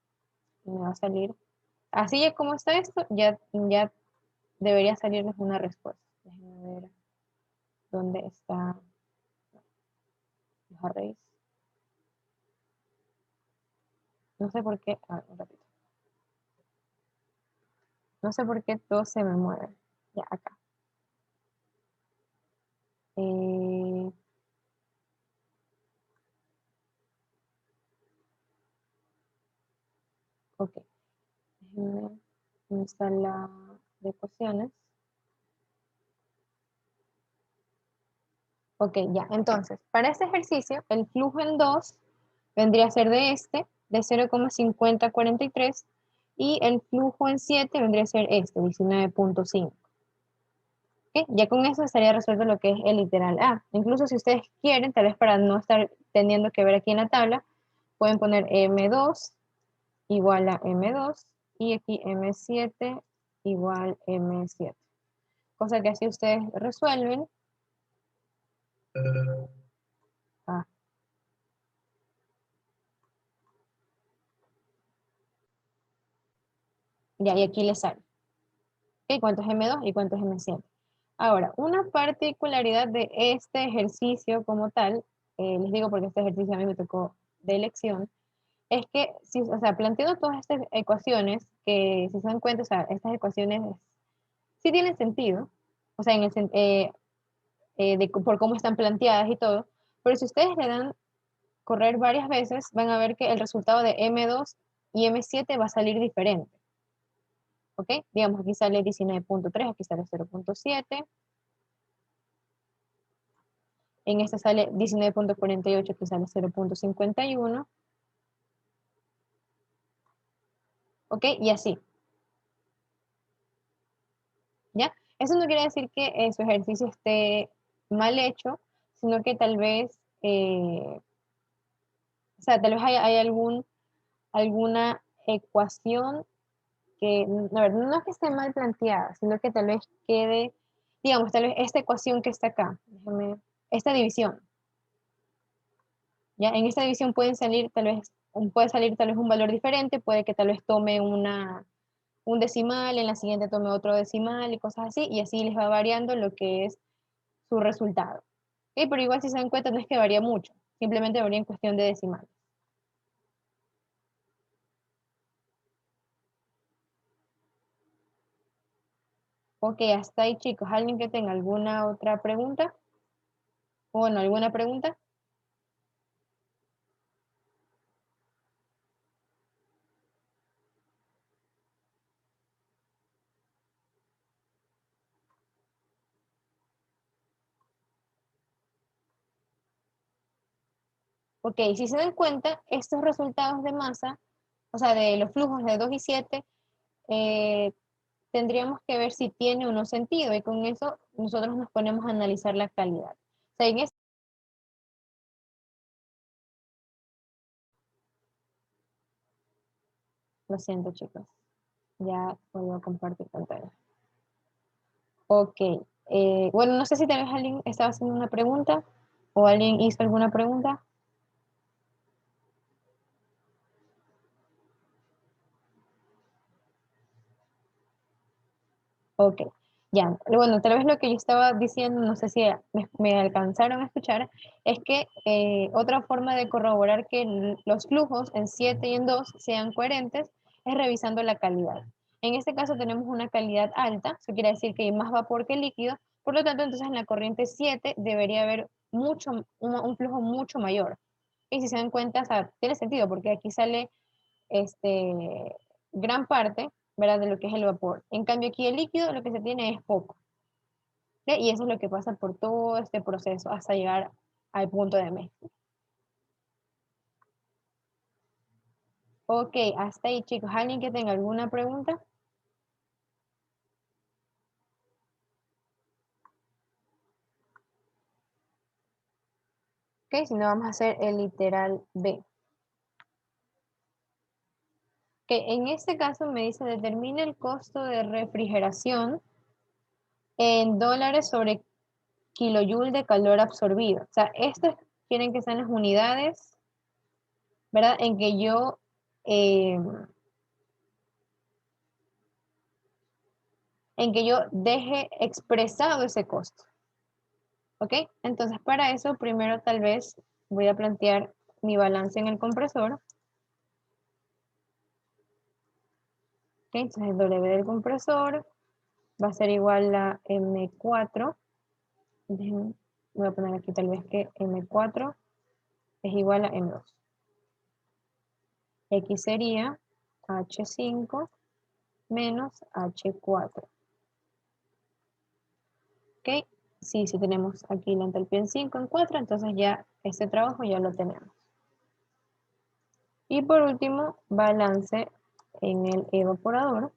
Speaker 1: me va a salir. Así ya como está esto, ya debería salirnos una respuesta. Déjenme ver dónde está los arrays. No sé por qué. A ver, un ratito. No sé por qué todo se me mueve. Ya, acá. Eh, ok. Déjenme ver dónde está la de ecuaciones. Ok, ya. Entonces, para este ejercicio, el flujo en 2 vendría a ser de 0,5043, y el flujo en 7 vendría a ser 19,5. ¿Ok? Ya con eso estaría resuelto lo que es el literal A. Incluso si ustedes quieren, tal vez para no estar teniendo que ver aquí en la tabla, pueden poner M2 igual a M2 y aquí M7 igual M7. Cosa que así ustedes resuelven. Ah, ya, y aquí les sale. ¿Ok? ¿Cuánto es M2 y cuánto es M7? Ahora, una particularidad de este ejercicio como tal, les digo porque este ejercicio a mí me tocó de elección, es que, si, o sea, planteando todas estas ecuaciones, que si se dan cuenta, o sea, estas ecuaciones sí tienen sentido, o sea, por cómo están planteadas y todo, pero si ustedes le dan correr varias veces, van a ver que el resultado de M2 y M7 va a salir diferente. ¿Ok? Digamos, aquí sale 19,3, aquí sale 0,7. En esta sale 19,48, aquí sale 0,51. ¿Ok? Y así. ¿Ya? Eso no quiere decir que su ejercicio esté mal hecho, sino que tal vez, o sea, tal vez hay alguna ecuación que, a ver, no es que esté mal planteada, sino que tal vez quede, digamos, tal vez esta ecuación que está acá, esta división, ¿ya? En esta división pueden salir tal vez, puede salir tal vez un valor diferente, puede que tal vez tome un decimal, en la siguiente tome otro decimal y cosas así, y así les va variando lo que es su resultado. ¿Ok? Pero igual si se dan cuenta no es que varía mucho, simplemente varía en cuestión de decimal. Ok, hasta ahí chicos. ¿Alguien que tenga alguna otra pregunta? O no, ¿alguna pregunta? Ok, si se dan cuenta, estos resultados de masa, o sea, de los flujos de 2 y 7, tendríamos que ver si tiene o no sentido, y con eso nosotros nos ponemos a analizar la calidad. O sea, en este Lo siento, chicos. Ya voy a compartir pantalla. Ok. Bueno, no sé si tal vez alguien estaba haciendo una pregunta o alguien hizo alguna pregunta. Ok. Ya. Bueno, tal vez lo que yo estaba diciendo, no sé si me alcanzaron a escuchar, es que otra forma de corroborar que los flujos en 7 y en 2 sean coherentes es revisando la calidad. En este caso tenemos una calidad alta, eso quiere decir que hay más vapor que líquido, por lo tanto entonces en la corriente 7 debería haber un flujo mucho mayor. Y si se dan cuenta, o sea, tiene sentido porque aquí sale gran parte, ¿verdad?, de lo que es el vapor. En cambio aquí el líquido lo que se tiene es poco. ¿Sí? Y eso es lo que pasa por todo este proceso hasta llegar al punto de mezcla. Ok, hasta ahí, chicos. ¿Alguien que tenga alguna pregunta? Ok, si no vamos a hacer el literal B. Ok, en este caso me dice determina el costo de refrigeración en dólares sobre kilojoule de calor absorbido. O sea, estos quieren que sean las unidades, ¿verdad? Eh, en que yo deje expresado ese costo. ¿Ok? Entonces, para eso, primero tal vez voy a plantear mi balance en el compresor. ¿Ok? Entonces, el W del compresor va a ser igual a M4. Voy a poner aquí tal vez que M4 es igual a M2. X sería H5 menos H4. ¿Ok? Si tenemos aquí la entalpía en 5 en 4, entonces ya este trabajo ya lo tenemos. Y por último, balance en el evaporador.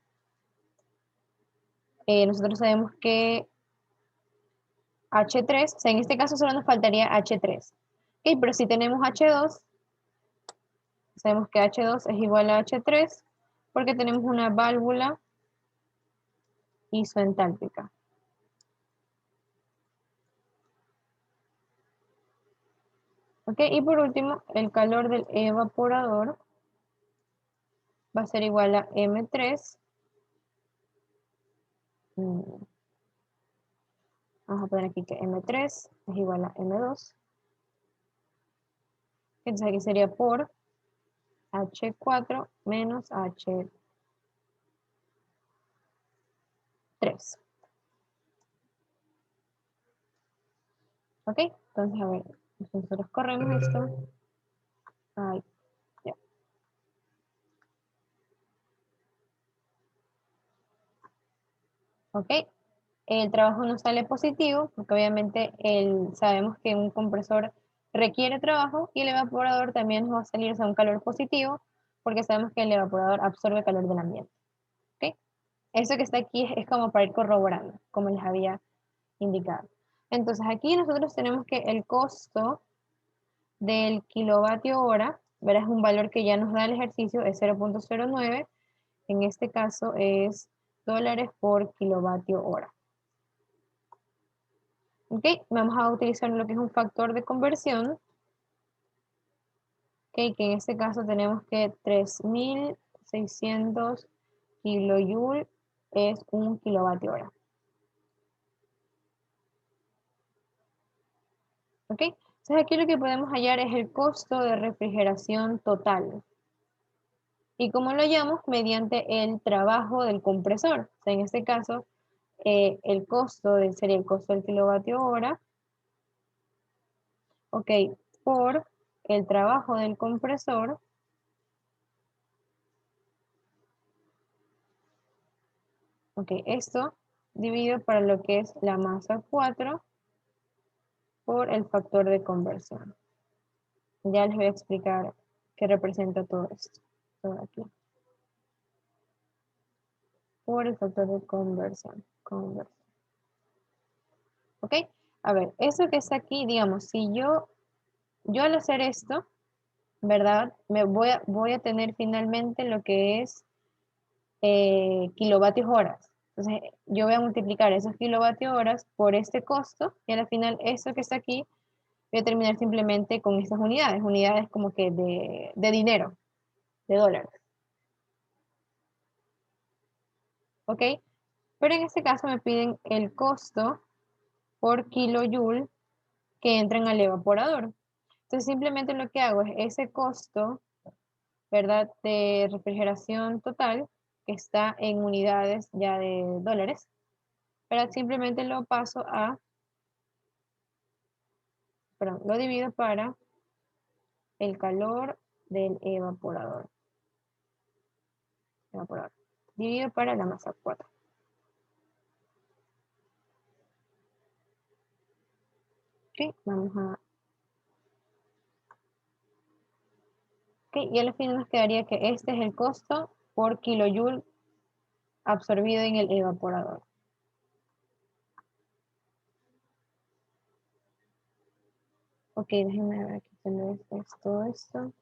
Speaker 1: Nosotros sabemos que H3, o sea, en este caso solo nos faltaría H3. Ok, pero si tenemos H2, sabemos que H2 es igual a H3 porque tenemos una válvula isoentálpica. Ok, y por último, el calor del evaporador va a ser igual a M3. Vamos a poner aquí que M3 es igual a M2. Entonces aquí sería por H4 menos H3. ¿Ok? Entonces, a ver, nosotros corremos esto. Ahí, ya. ¿Ok? El trabajo no sale positivo, porque obviamente sabemos que un compresor requiere trabajo y el evaporador también nos va a salir a un calor positivo, porque sabemos que el evaporador absorbe calor del ambiente. ¿Ok? Eso que está aquí es como para ir corroborando, como les había indicado. Entonces aquí nosotros tenemos que el costo del kilovatio hora, ¿verdad? Es un valor que ya nos da el ejercicio, es 0.09, en este caso es dólares por kilovatio hora. ¿Ok? Vamos a utilizar lo que es un factor de conversión, ¿ok? Que en este caso tenemos que 3600 kilojoule es un kilovatio hora. ¿Ok? Entonces aquí lo que podemos hallar es el costo de refrigeración total. ¿Y cómo lo hallamos? Mediante el trabajo del compresor. O sea, en este caso, el costo sería el costo del kilovatio hora, ok, por el trabajo del compresor, ok, esto dividido para lo que es la masa 4 por el factor de conversión. Ya les voy a explicar qué representa todo esto. Todo aquí. Por el factor de conversión. ¿Ok? A ver, eso que está aquí, digamos, si yo al hacer esto, ¿verdad? Voy a tener finalmente lo que es kilovatios horas. Entonces, yo voy a multiplicar esos kilovatios horas por este costo y al final eso que está aquí, voy a terminar simplemente con estas unidades como que de dinero, de dólares. ¿Ok? Pero en este caso me piden el costo por kilojoule que entran al evaporador. Entonces simplemente lo que hago es ese costo, ¿verdad? De refrigeración total, que está en unidades ya de dólares, pero simplemente lo paso a, perdón, lo divido para el calor del evaporador. Dividido para la masa 4. Ok, vamos a... Ok, y al final nos quedaría que este es el costo por kilojoule absorbido en el evaporador. Ok, déjenme ver aquí todo esto.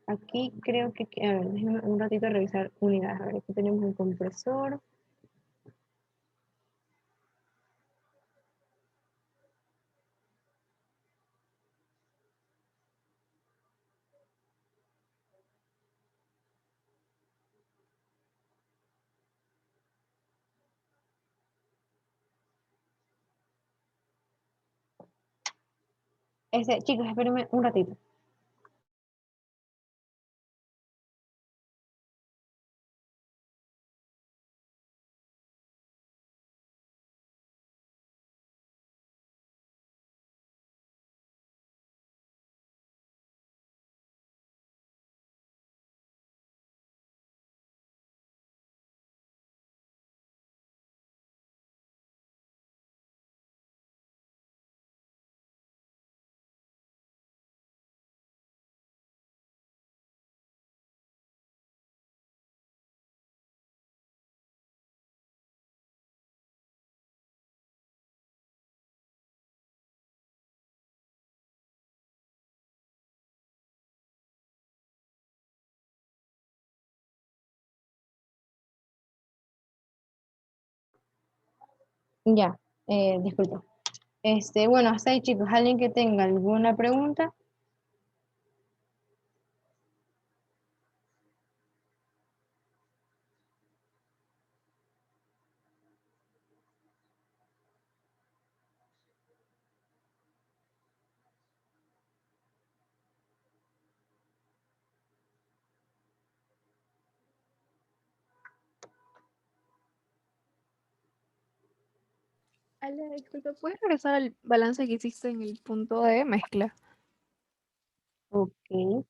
Speaker 1: Aquí creo que, a ver, déjenme un ratito revisar unidades. A ver, aquí tenemos el compresor. Chicos, espérenme un ratito. Ya, disculpa. Bueno, hasta ahí, chicos. ¿Alguien que tenga alguna pregunta?
Speaker 4: Ale, disculpa, ¿puedes regresar al balance que hiciste en el punto de mezcla?
Speaker 1: Ok.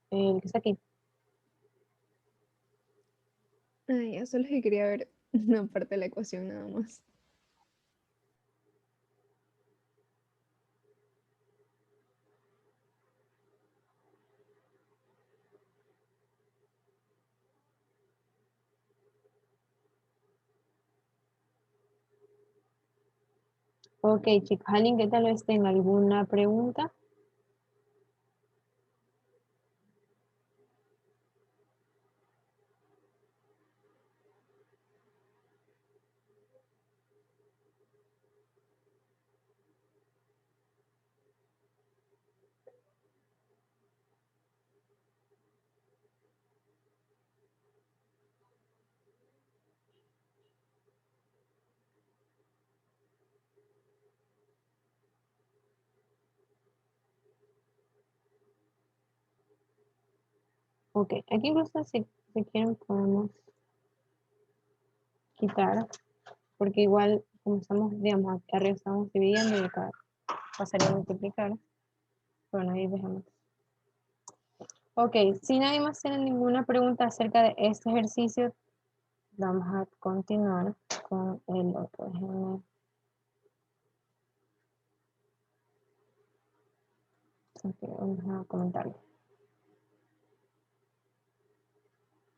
Speaker 1: El que está aquí.
Speaker 4: Ay, ya solo que quería ver una parte de la ecuación nada más.
Speaker 1: Ok, chicos. ¿Alguien que tal vez tenga alguna pregunta? Ok, aquí incluso si quieren podemos quitar, porque igual como estamos, digamos, aquí arriba estamos dividiendo y acá pasaría a multiplicar. Bueno, ahí dejamos. Ok, si nadie más tiene ninguna pregunta acerca de este ejercicio, vamos a continuar con el otro. Déjenme. Ok, vamos a comentarlo.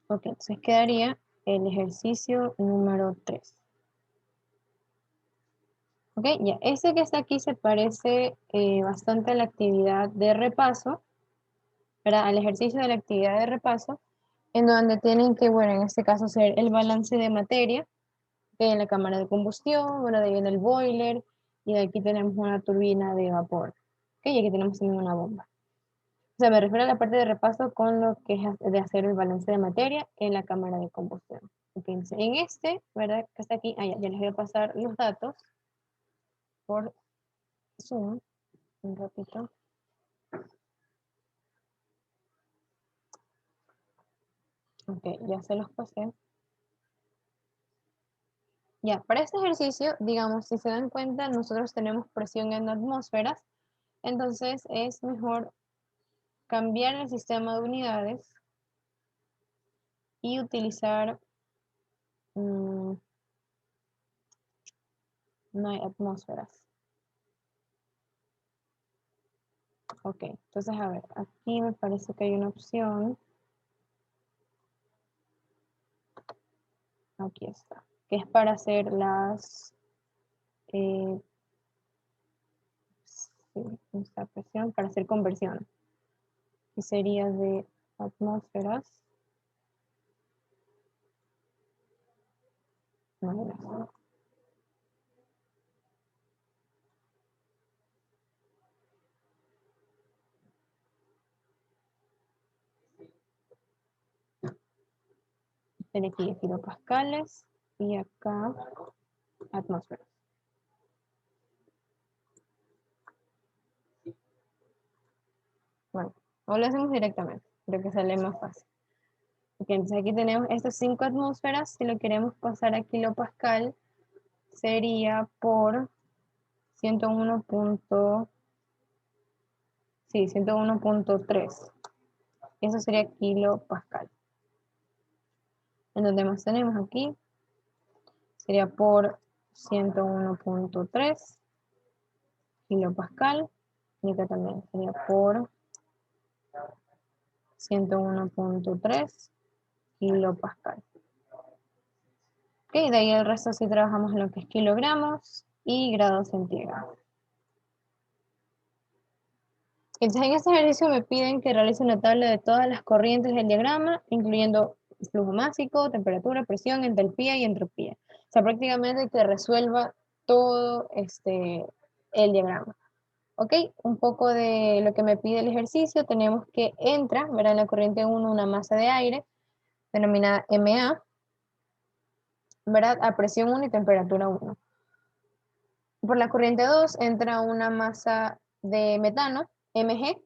Speaker 1: Ok, entonces quedaría el ejercicio número 3. Ok, ya, este que está aquí se parece bastante a la actividad de repaso, ¿verdad? Al ejercicio de la actividad de repaso, en donde tienen que, bueno, en este caso hacer el balance de materia, que en la cámara de combustión, bueno, de ahí viene el boiler, y de aquí tenemos una turbina de vapor, ok, y aquí tenemos también una bomba. O sea, me refiero a la parte de repaso con lo que es de hacer el balance de materia en la cámara de combustión. Ok, entonces, en este, ¿verdad? Que está aquí, ya les voy a pasar los datos por Zoom, un ratito. Ok, ya se los pasé. Ya, para este ejercicio, digamos, si se dan cuenta, nosotros tenemos presión en atmósferas, entonces es mejor cambiar el sistema de unidades y utilizar, no hay atmósferas. Ok, entonces a ver, aquí me parece que hay una opción. Aquí está, que es para hacer las, sí, esta presión, para hacer conversión. Y sería de atmósferas. No. Tiene aquí kilopascales y acá atmósferas. Bueno, o lo hacemos directamente, creo que sale más fácil. Okay, entonces aquí tenemos estas 5 atmósferas. Si lo queremos pasar a kilopascal, sería por 101. Sí, 101.3. Eso sería kilopascal. En donde más tenemos aquí, sería por 101.3 kilopascal. Y acá también sería por 101.3 kilopascal. Ok, de ahí el resto sí trabajamos en lo que es kilogramos y grados centígrados. Entonces en este ejercicio me piden que realice una tabla de todas las corrientes del diagrama, incluyendo flujo másico, temperatura, presión, entalpía y entropía. O sea, prácticamente que resuelva todo el diagrama. Ok, un poco de lo que me pide el ejercicio, tenemos que entra, verá en la corriente 1 una masa de aire, denominada MA, ¿verdad? A presión 1 y temperatura 1. Por la corriente 2 entra una masa de metano, Mg,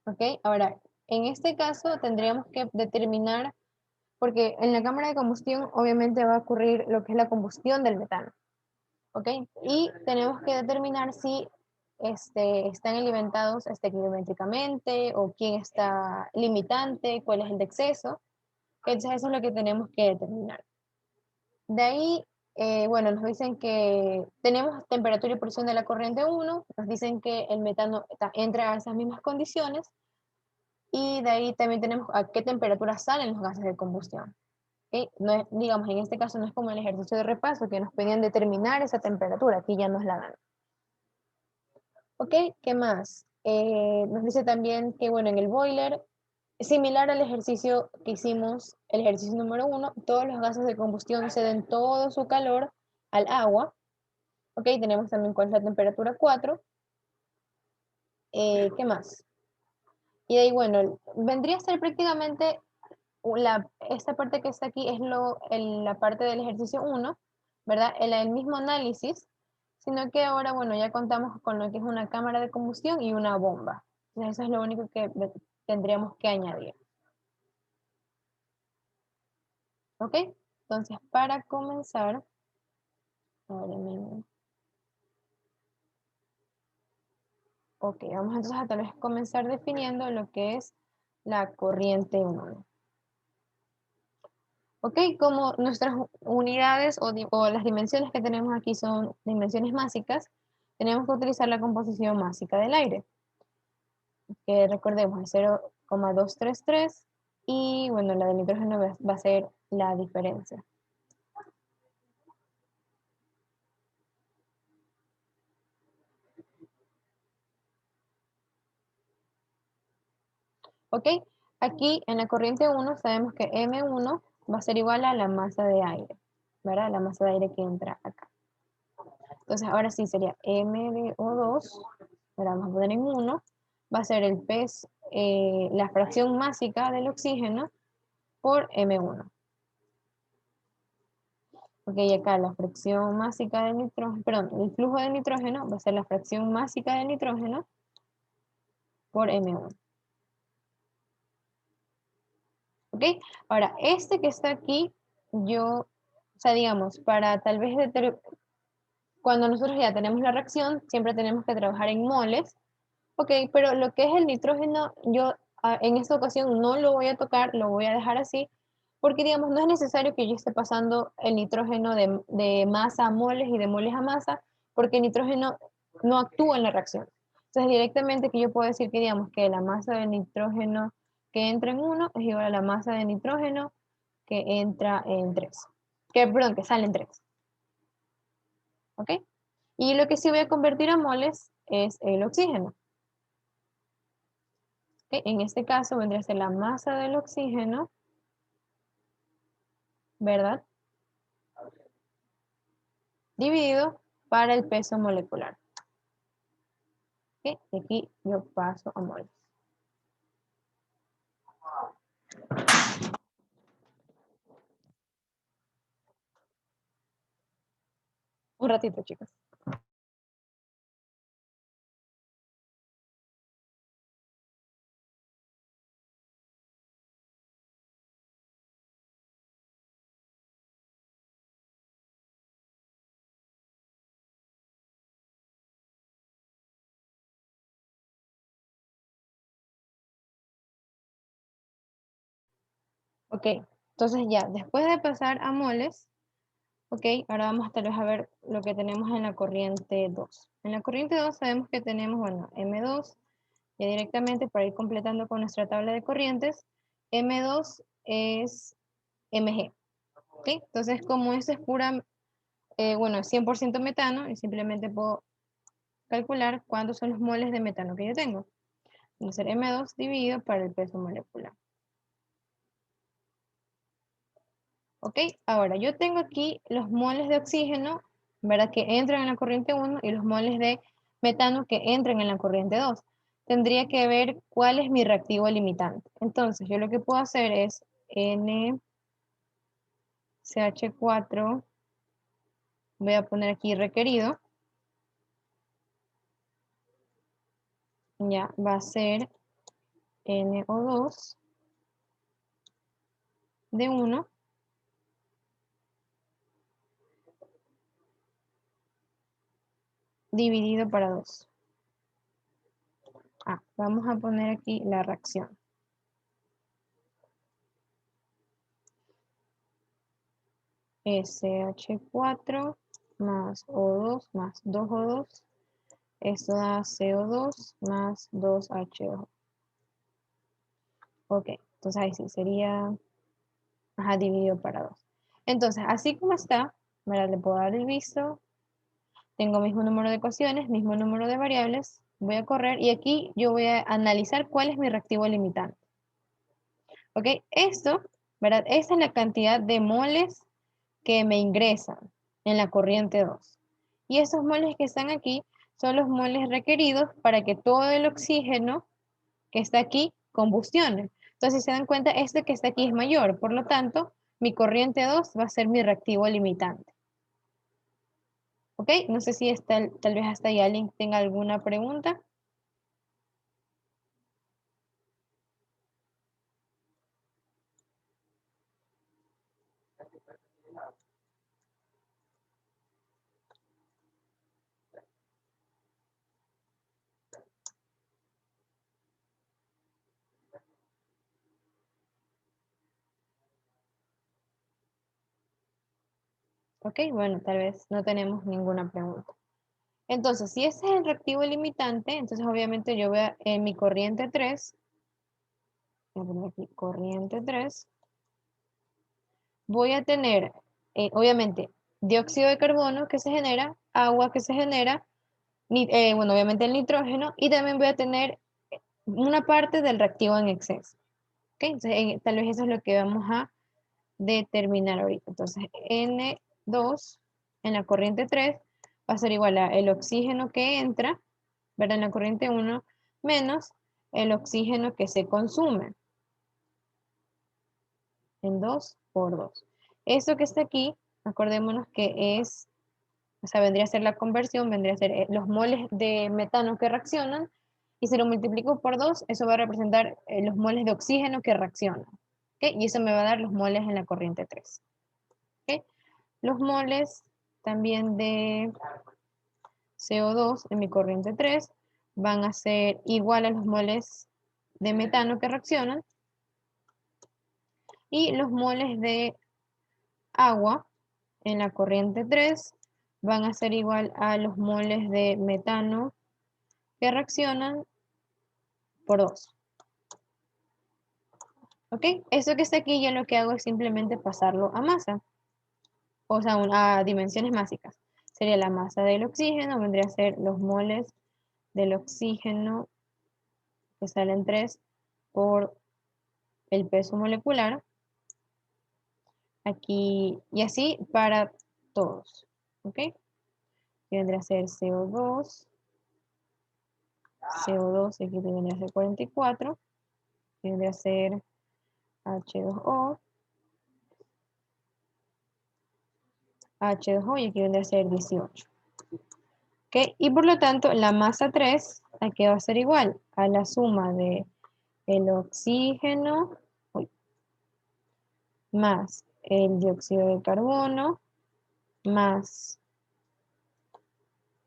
Speaker 1: ¿ok? Ahora, en este caso tendríamos que determinar, porque en la cámara de combustión obviamente va a ocurrir lo que es la combustión del metano, ¿ok? Y tenemos que determinar si están alimentados estequiométricamente o quién está limitante, cuál es el de exceso. Entonces eso es lo que tenemos que determinar. De ahí, bueno, nos dicen que tenemos temperatura y presión de la corriente 1, nos dicen que el metano entra a esas mismas condiciones, y de ahí también tenemos a qué temperatura salen los gases de combustión. ¿Okay? No es, digamos, en este caso no es como el ejercicio de repaso, que nos pedían determinar esa temperatura, aquí ya nos la dan. ¿Ok? ¿Qué más? Nos dice también que, bueno, en el boiler, similar al ejercicio que hicimos, el ejercicio número 1, todos los gases de combustión ceden todo su calor al agua. ¿Ok? Tenemos también cuál es la temperatura 4. ¿Qué más? Y de ahí, bueno, vendría a ser prácticamente esta parte que está aquí es la parte del ejercicio 1, ¿verdad? El mismo análisis, sino que ahora, bueno, ya contamos con lo que es una cámara de combustión y una bomba. Entonces, eso es lo único que tendríamos que añadir. ¿Ok? Entonces, para comenzar, ahora mismo. Ok, vamos entonces a tal vez comenzar definiendo lo que es la corriente 1. ¿Ok? Como nuestras unidades o las dimensiones que tenemos aquí son dimensiones másicas, tenemos que utilizar la composición másica del aire, que recordemos es 0,233 y bueno, la del nitrógeno va a ser la diferencia. ¿Ok? Aquí en la corriente 1 sabemos que M1 va a ser igual a la masa de aire, ¿verdad? La masa de aire que entra acá. Entonces ahora sí sería M de O2, ahora vamos a poner en 1, va a ser el peso, la fracción másica del oxígeno por M1. Ok, acá la fracción másica del nitrógeno, perdón, el flujo de nitrógeno va a ser la fracción másica del nitrógeno por M1. ¿Ok? Ahora, este que está aquí, o sea, digamos, para tal vez cuando nosotros ya tenemos la reacción, siempre tenemos que trabajar en moles, ¿ok? Pero lo que es el nitrógeno, yo en esta ocasión no lo voy a tocar, lo voy a dejar así, porque digamos, no es necesario que yo esté pasando el nitrógeno de masa a moles y de moles a masa, porque el nitrógeno no actúa en la reacción. Entonces, directamente que yo puedo decir que digamos que la masa de nitrógeno que entra en 1 es igual a la masa de nitrógeno que entra en 3. Perdón, que sale en 3. ¿Ok? Y lo que sí voy a convertir a moles es el oxígeno. ¿Ok? En este caso vendría a ser la masa del oxígeno, ¿verdad? Dividido para el peso molecular. ¿Ok? Y aquí yo paso a moles. Un ratito, chicos. Ok, entonces ya, después de pasar a moles, ok, ahora vamos tal vez a ver lo que tenemos en la corriente 2. En la corriente 2 sabemos que tenemos, bueno, M2, ya directamente para ir completando con nuestra tabla de corrientes, M2 es Mg, ok, entonces como esto es pura, bueno, es 100% metano, y simplemente puedo calcular cuántos son los moles de metano que yo tengo. Va a ser M2 dividido para el peso molecular. ¿Ok? Ahora, yo tengo aquí los moles de oxígeno, ¿verdad? Que entran en la corriente 1 y los moles de metano que entran en la corriente 2. Tendría que ver cuál es mi reactivo limitante. Entonces, yo lo que puedo hacer es NCH4, voy a poner aquí requerido, ya va a ser NO2 de 1 dividido para 2. Vamos a poner aquí la reacción. SH4 más O2 más 2O2. Esto da CO2 más 2HO. Ok, entonces ahí sí sería dividido para 2. Entonces, así como está, ¿verdad? Le puedo dar el visto. Tengo mismo número de ecuaciones, mismo número de variables. Voy a correr y aquí yo voy a analizar cuál es mi reactivo limitante. Ok, esto, ¿verdad? Esta es la cantidad de moles que me ingresan en la corriente 2. Y esos moles que están aquí son los moles requeridos para que todo el oxígeno que está aquí combustione. Entonces, si se dan cuenta, este que está aquí es mayor. Por lo tanto, mi corriente 2 va a ser mi reactivo limitante. ¿Ok? No sé si tal vez hasta ahí alguien tenga alguna pregunta. Ok, bueno, tal vez no tenemos ninguna pregunta. Entonces, si ese es el reactivo limitante, entonces obviamente yo voy a, en mi corriente 3, voy a poner aquí corriente 3, voy a tener, obviamente, dióxido de carbono que se genera, agua que se genera, bueno, obviamente el nitrógeno, y también voy a tener una parte del reactivo en exceso. ¿Ok? Entonces, tal vez eso es lo que vamos a determinar ahorita. Entonces, N2 en la corriente 3 va a ser igual a el oxígeno que entra, ¿verdad? En la corriente 1, menos el oxígeno que se consume. En 2 por 2. Esto que está aquí, acordémonos que es, o sea, vendría a ser la conversión, vendría a ser los moles de metano que reaccionan, y si lo multiplico por 2, eso va a representar los moles de oxígeno que reaccionan. ¿Okay? Y eso me va a dar los moles en la corriente 3. ¿Okay? Los moles también de CO2 en mi corriente 3 van a ser igual a los moles de metano que reaccionan, y los moles de agua en la corriente 3 van a ser igual a los moles de metano que reaccionan por 2. ¿Ok? Eso que está aquí yo lo que hago es simplemente pasarlo a masa, o sea, a dimensiones másicas. Sería la masa del oxígeno, vendría a ser los moles del oxígeno que salen 3 por el peso molecular. Aquí, y así para todos. ¿Ok? Que vendría a ser CO2, y aquí vendría a ser 44, que vendría a ser H2O, H2O, y aquí vendría a ser 18. ¿Ok? Y por lo tanto, la masa 3 aquí va a ser igual a la suma de el oxígeno más el dióxido de carbono más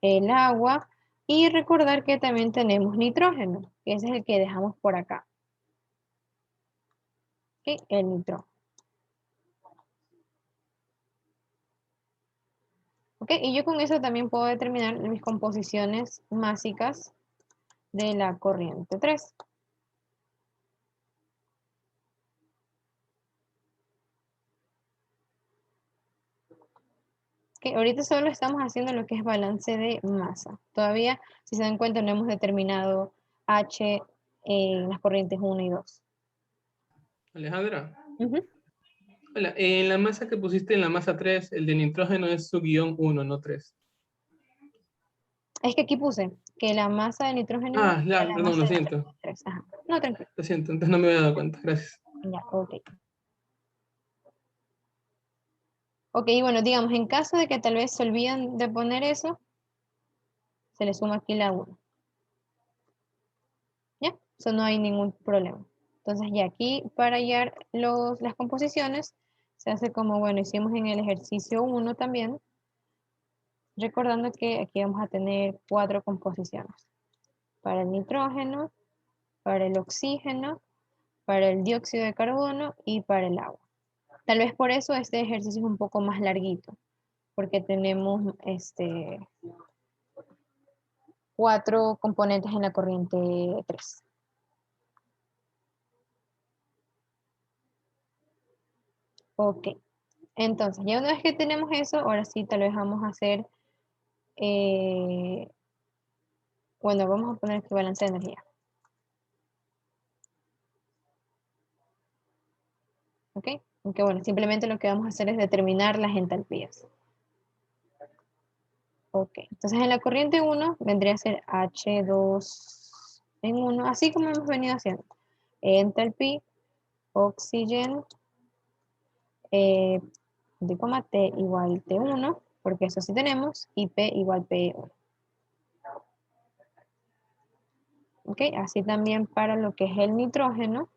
Speaker 1: el agua, y recordar que también tenemos nitrógeno, que ese es el que dejamos por acá. ¿Ok? El nitrógeno. ¿Ok? Y yo con eso también puedo determinar mis composiciones másicas de la corriente 3. Okay, ahorita solo estamos haciendo lo que es balance de masa. Todavía, si se dan cuenta, no hemos determinado H en las corrientes 1 y 2.
Speaker 6: Alejandra,
Speaker 1: Ujú.
Speaker 6: hola, en la masa que pusiste en la masa 3, el de nitrógeno es su guión 1, no 3.
Speaker 1: Es que aquí puse que la masa de nitrógeno
Speaker 6: Ah,
Speaker 1: era
Speaker 6: ya,
Speaker 1: la
Speaker 6: perdón,
Speaker 1: masa
Speaker 6: lo
Speaker 1: de
Speaker 6: siento.
Speaker 1: 3. Ajá. No, tranquilo.
Speaker 6: Lo siento, entonces no me había dado cuenta. Gracias.
Speaker 1: Ya, ok. Ok, bueno, digamos, en caso de que tal vez se olviden de poner eso, se le suma aquí la 1. ¿Ya? Eso no hay ningún problema. Entonces ya aquí para hallar las composiciones se hace como, bueno, hicimos en el ejercicio 1 también, recordando que aquí vamos a tener 4 composiciones. Para el nitrógeno, para el oxígeno, para el dióxido de carbono y para el agua. Tal vez por eso este ejercicio es un poco más larguito, porque tenemos 4 componentes en la corriente 3. Ok, entonces ya una vez que tenemos eso, ahora sí tal vez vamos a hacer, bueno, vamos a poner aquí balance de energía. Ok, aunque bueno, simplemente lo que vamos a hacer es determinar las entalpías. Ok, entonces en la corriente 1 vendría a ser H2 en 1, así como hemos venido haciendo. Enthalpy, oxygen, T igual T1, porque eso sí tenemos, y P igual P1. Ok, así también para lo que es el nitrógeno.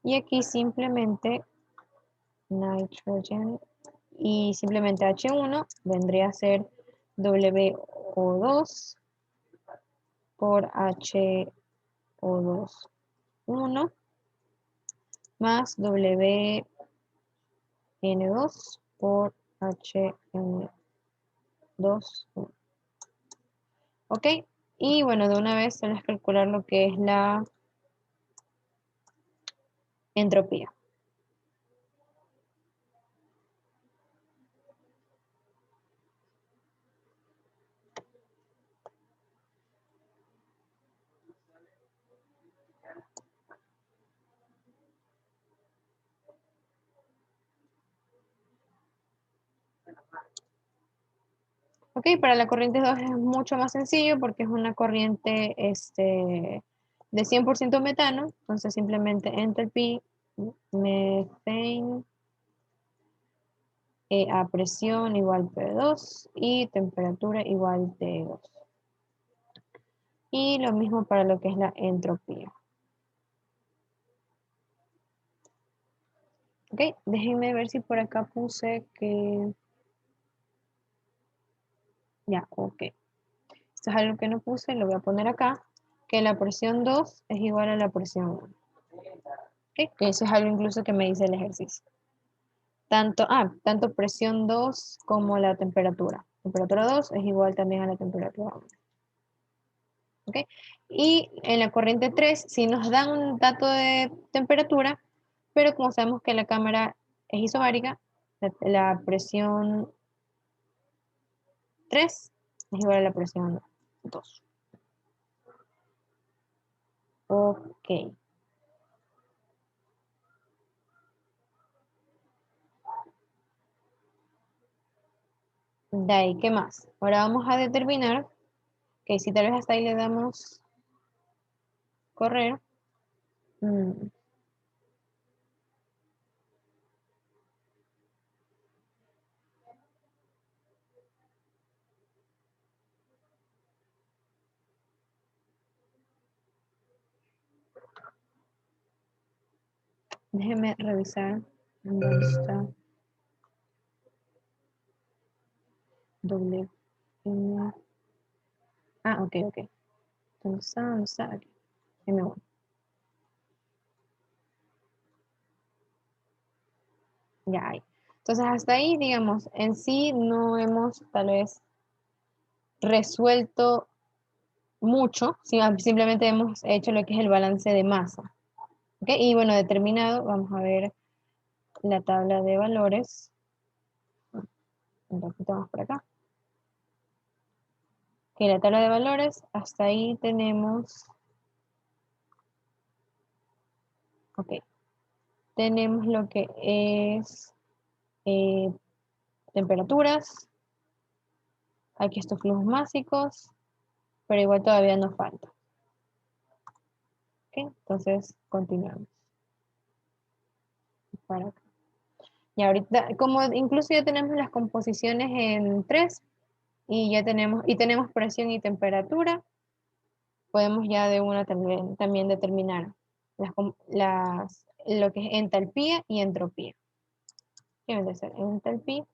Speaker 1: Y aquí simplemente nitrogen y simplemente H1 vendría a ser WO2 por HO2 1 más WO2 N2 por HN2. Ok, y bueno, de una vez se les calcular lo que es la entropía. Ok, para la corriente 2 es mucho más sencillo porque es una corriente de 100% metano, entonces simplemente enthalpy methane a presión igual P2 y temperatura igual T2. Y lo mismo para lo que es la entropía. Ok, déjenme ver si por acá puse que... Ya, ok. Esto es algo que no puse, lo voy a poner acá, que la presión 2 es igual a la presión 1. Okay, que eso es algo incluso que me dice el ejercicio. Tanto presión 2 como la temperatura. Temperatura 2 es igual también a la temperatura 1. ¿Okay? Y en la corriente 3, si nos dan un dato de temperatura, pero como sabemos que la cámara es isobárica, la presión 3 es igual a la presión 2. Ok. De ahí, ¿qué más? Ahora vamos a determinar que si tal vez hasta ahí le damos correr. Déjeme revisar dónde está doble. Ok, ok. ¿Dónde está? Aquí. M1. Ya hay. Entonces hasta ahí, digamos, en sí no hemos tal vez resuelto mucho, simplemente hemos hecho lo que es el balance de masa. ¿Ok? Y bueno, determinado, vamos a ver la tabla de valores. Un poquito más por acá. Ok, la tabla de valores, hasta ahí tenemos. Ok. Tenemos lo que es temperaturas. Aquí estos flujos másicos, pero igual todavía nos falta. Ok, entonces continuamos. Para acá. Y ahorita, como incluso ya tenemos las composiciones en 3 y ya tenemos presión y temperatura, podemos ya de una también determinar lo que es entalpía y entropía. ¿Qué debe ser? Entalpía.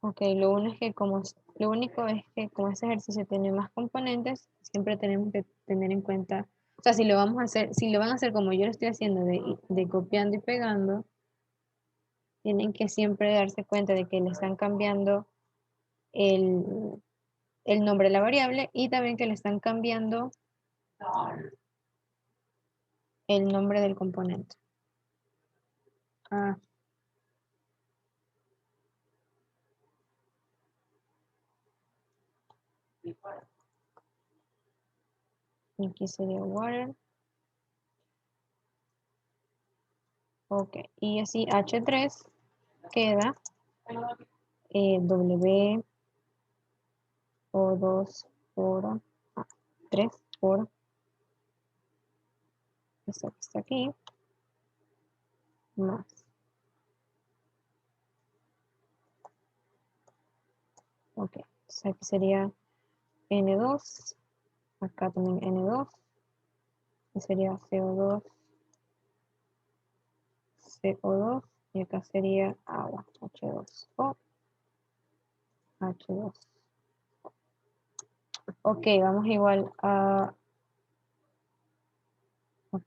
Speaker 1: Ok, lo único es que como este ejercicio tiene más componentes, siempre tenemos que tener en cuenta, o sea, si lo van a hacer como yo lo estoy haciendo de copiando y pegando, tienen que siempre darse cuenta de que le están cambiando el, el nombre de la variable y también que le están cambiando el nombre del componente. Ah, aquí sería water. Ok, y así H3 queda W O2 por 3 por esto que está aquí, más. Ok, entonces aquí sería N2 Acá también N2. Y sería CO2, CO2. Y acá sería agua, H2O, H2. Ok, vamos igual a... Ok.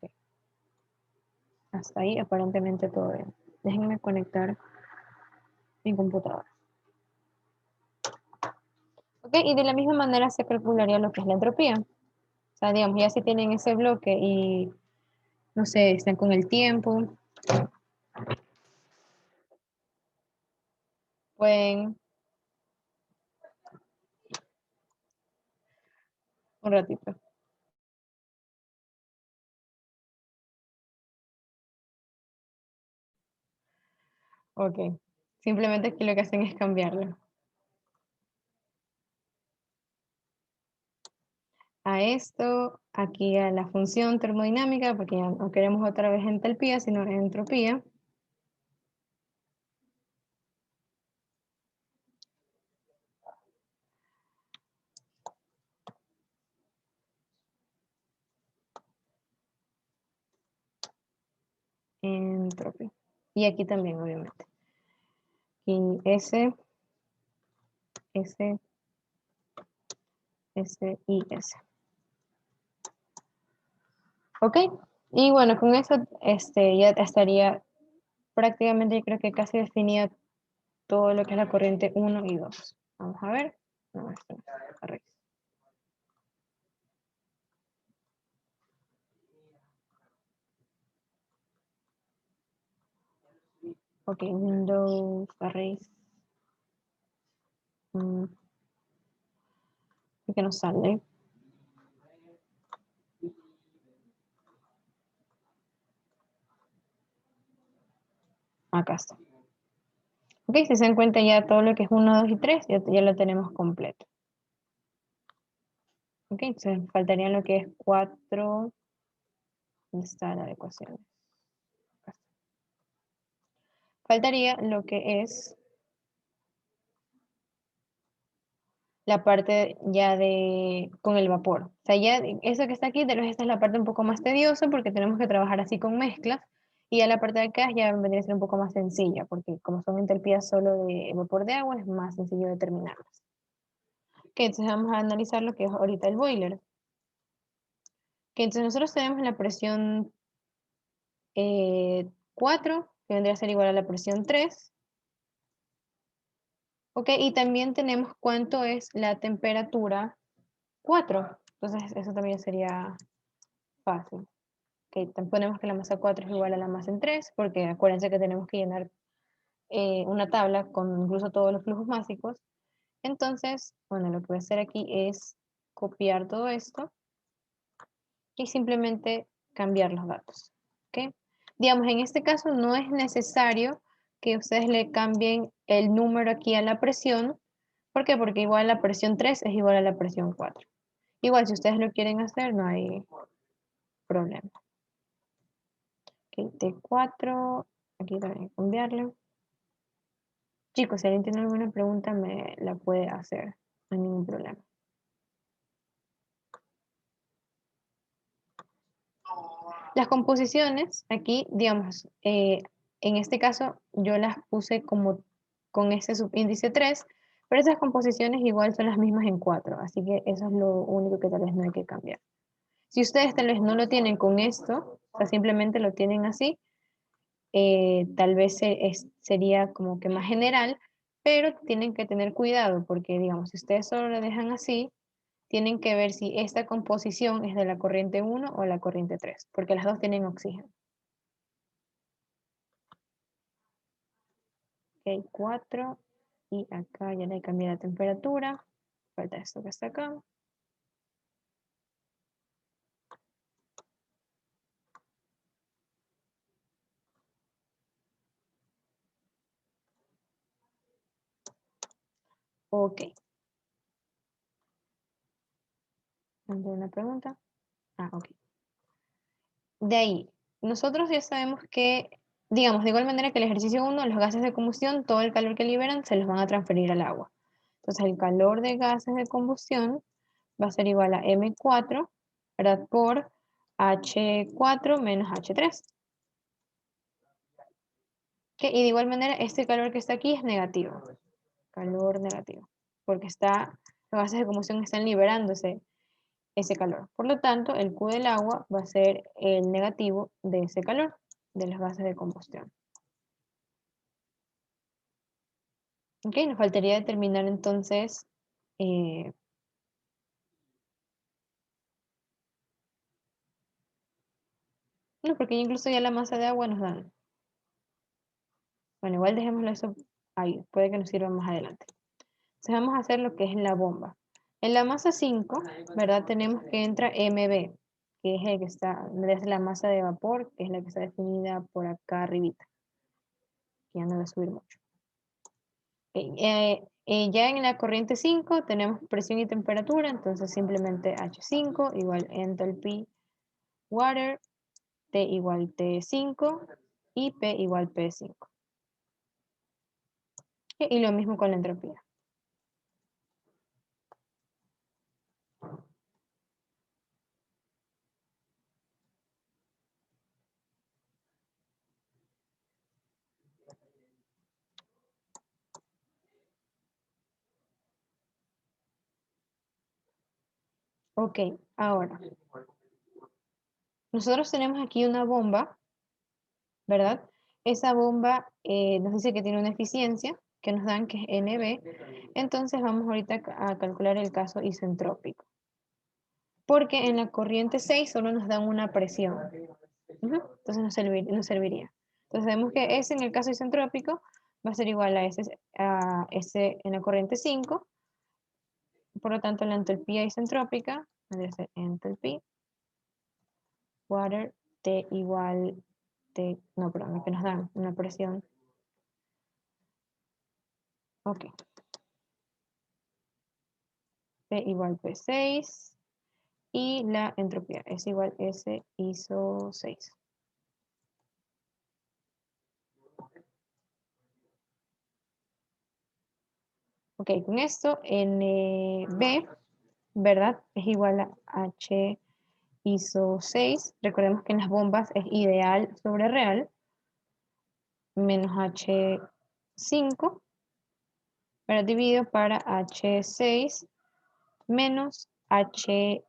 Speaker 1: Hasta ahí aparentemente todo bien. Déjenme conectar mi computadora. Ok, y de la misma manera se calcularía lo que es la entropía. O sea, digamos, ya si tienen ese bloque y, no sé, están con el tiempo, pueden... Un ratito. Ok. Simplemente aquí lo que hacen es cambiarlo. A esto, aquí a la función termodinámica, porque ya no queremos otra vez entalpía, sino entropía. Entropía. Y aquí también, obviamente. Y S, S, S y S. Ok. Y bueno, con eso ya estaría prácticamente, yo creo que casi definida todo lo que es la corriente 1 y 2. Vamos a ver. No, esto no es correcto. Ok, Windows Arrays. ¿Por qué no sale? Acá está. Ok, si se dan cuenta ya todo lo que es 1, 2 y 3, ya lo tenemos completo. Ok, entonces faltaría lo que es 4. ¿Dónde está la ecuación? Acá está. Faltaría lo que es la parte ya de con el vapor. O sea, ya eso que está aquí, esta es la parte un poco más tediosa porque tenemos que trabajar así con mezclas. Y ya la parte de acá ya vendría a ser un poco más sencilla, porque como son entalpías solo de vapor de agua, es más sencillo determinarlas. Ok, entonces vamos a analizar lo que es ahorita el boiler. Que entonces nosotros tenemos la presión 4, que vendría a ser igual a la presión 3. Ok, y también tenemos cuánto es la temperatura 4. Entonces eso también sería fácil. Ok, ponemos que la masa 4 es igual a la masa en 3, porque acuérdense que tenemos que llenar una tabla con incluso todos los flujos másicos. Entonces, bueno, lo que voy a hacer aquí es copiar todo esto y simplemente cambiar los datos. ¿Ok? Digamos, en este caso no es necesario que ustedes le cambien el número aquí a la presión. ¿Por qué? Porque igual la presión 3 es igual a la presión 4. Igual, si ustedes lo quieren hacer, no hay problema. Ok, T4, aquí también hay que cambiarle. Chicos, si alguien tiene alguna pregunta, me la puede hacer, no hay ningún problema. Las composiciones, aquí, digamos, en este caso yo las puse como con ese subíndice 3, pero esas composiciones igual son las mismas en 4, así que eso es lo único que tal vez no hay que cambiar. Si ustedes tal vez no lo tienen con esto, o sea, simplemente lo tienen así, tal vez sería como que más general, pero tienen que tener cuidado porque, digamos, si ustedes solo lo dejan así, tienen que ver si esta composición es de la corriente 1 o la corriente 3, porque las dos tienen oxígeno. Ok, 4, y acá ya le cambié la temperatura, falta esto que está acá. Ok. ¿Alguna pregunta? Ah, ok. De ahí, nosotros ya sabemos que, digamos, de igual manera que el ejercicio 1, los gases de combustión, todo el calor que liberan se los van a transferir al agua. Entonces, el calor de gases de combustión va a ser igual a M4, ¿verdad? Por H4 menos H3. ¿Ok? Y de igual manera, este calor que está aquí es negativo. Calor negativo. Porque los gases de combustión están liberándose ese calor. Por lo tanto, el Q del agua va a ser el negativo de ese calor, de los gases de combustión. Ok, nos faltaría determinar entonces no, porque incluso ya la masa de agua nos dan. Bueno, igual dejémoslo eso ahí, puede que nos sirva más adelante. Entonces vamos a hacer lo que es la bomba. En la masa 5, ¿verdad? Tenemos que entra MB, que es el que está, es la masa de vapor, que es la que está definida por acá arribita. Ya no voy a subir mucho. Ya en la corriente 5 tenemos presión y temperatura, entonces simplemente H5 igual enthalpy water, T igual T5 y P igual P5. Y lo mismo con la entropía. Ok, ahora. Nosotros tenemos aquí una bomba, ¿verdad? Esa bomba nos dice que tiene una eficiencia, que nos dan que es NB. Entonces vamos ahorita a calcular el caso isentrópico. Porque en la corriente 6 solo nos dan una presión. Entonces nos serviría. Entonces vemos que S en el caso isentrópico va a ser igual a S en la corriente 5. Por lo tanto, la entropía isentrópica debe ser enthalpy water T igual T, no, perdón, lo que nos dan una presión. Ok. P igual P6 y la entropía es igual S ISO 6. Ok, con esto NB, ¿verdad? Es igual a H ISO 6. Recordemos que en las bombas es ideal sobre real menos H5, pero dividido para H6 menos H5.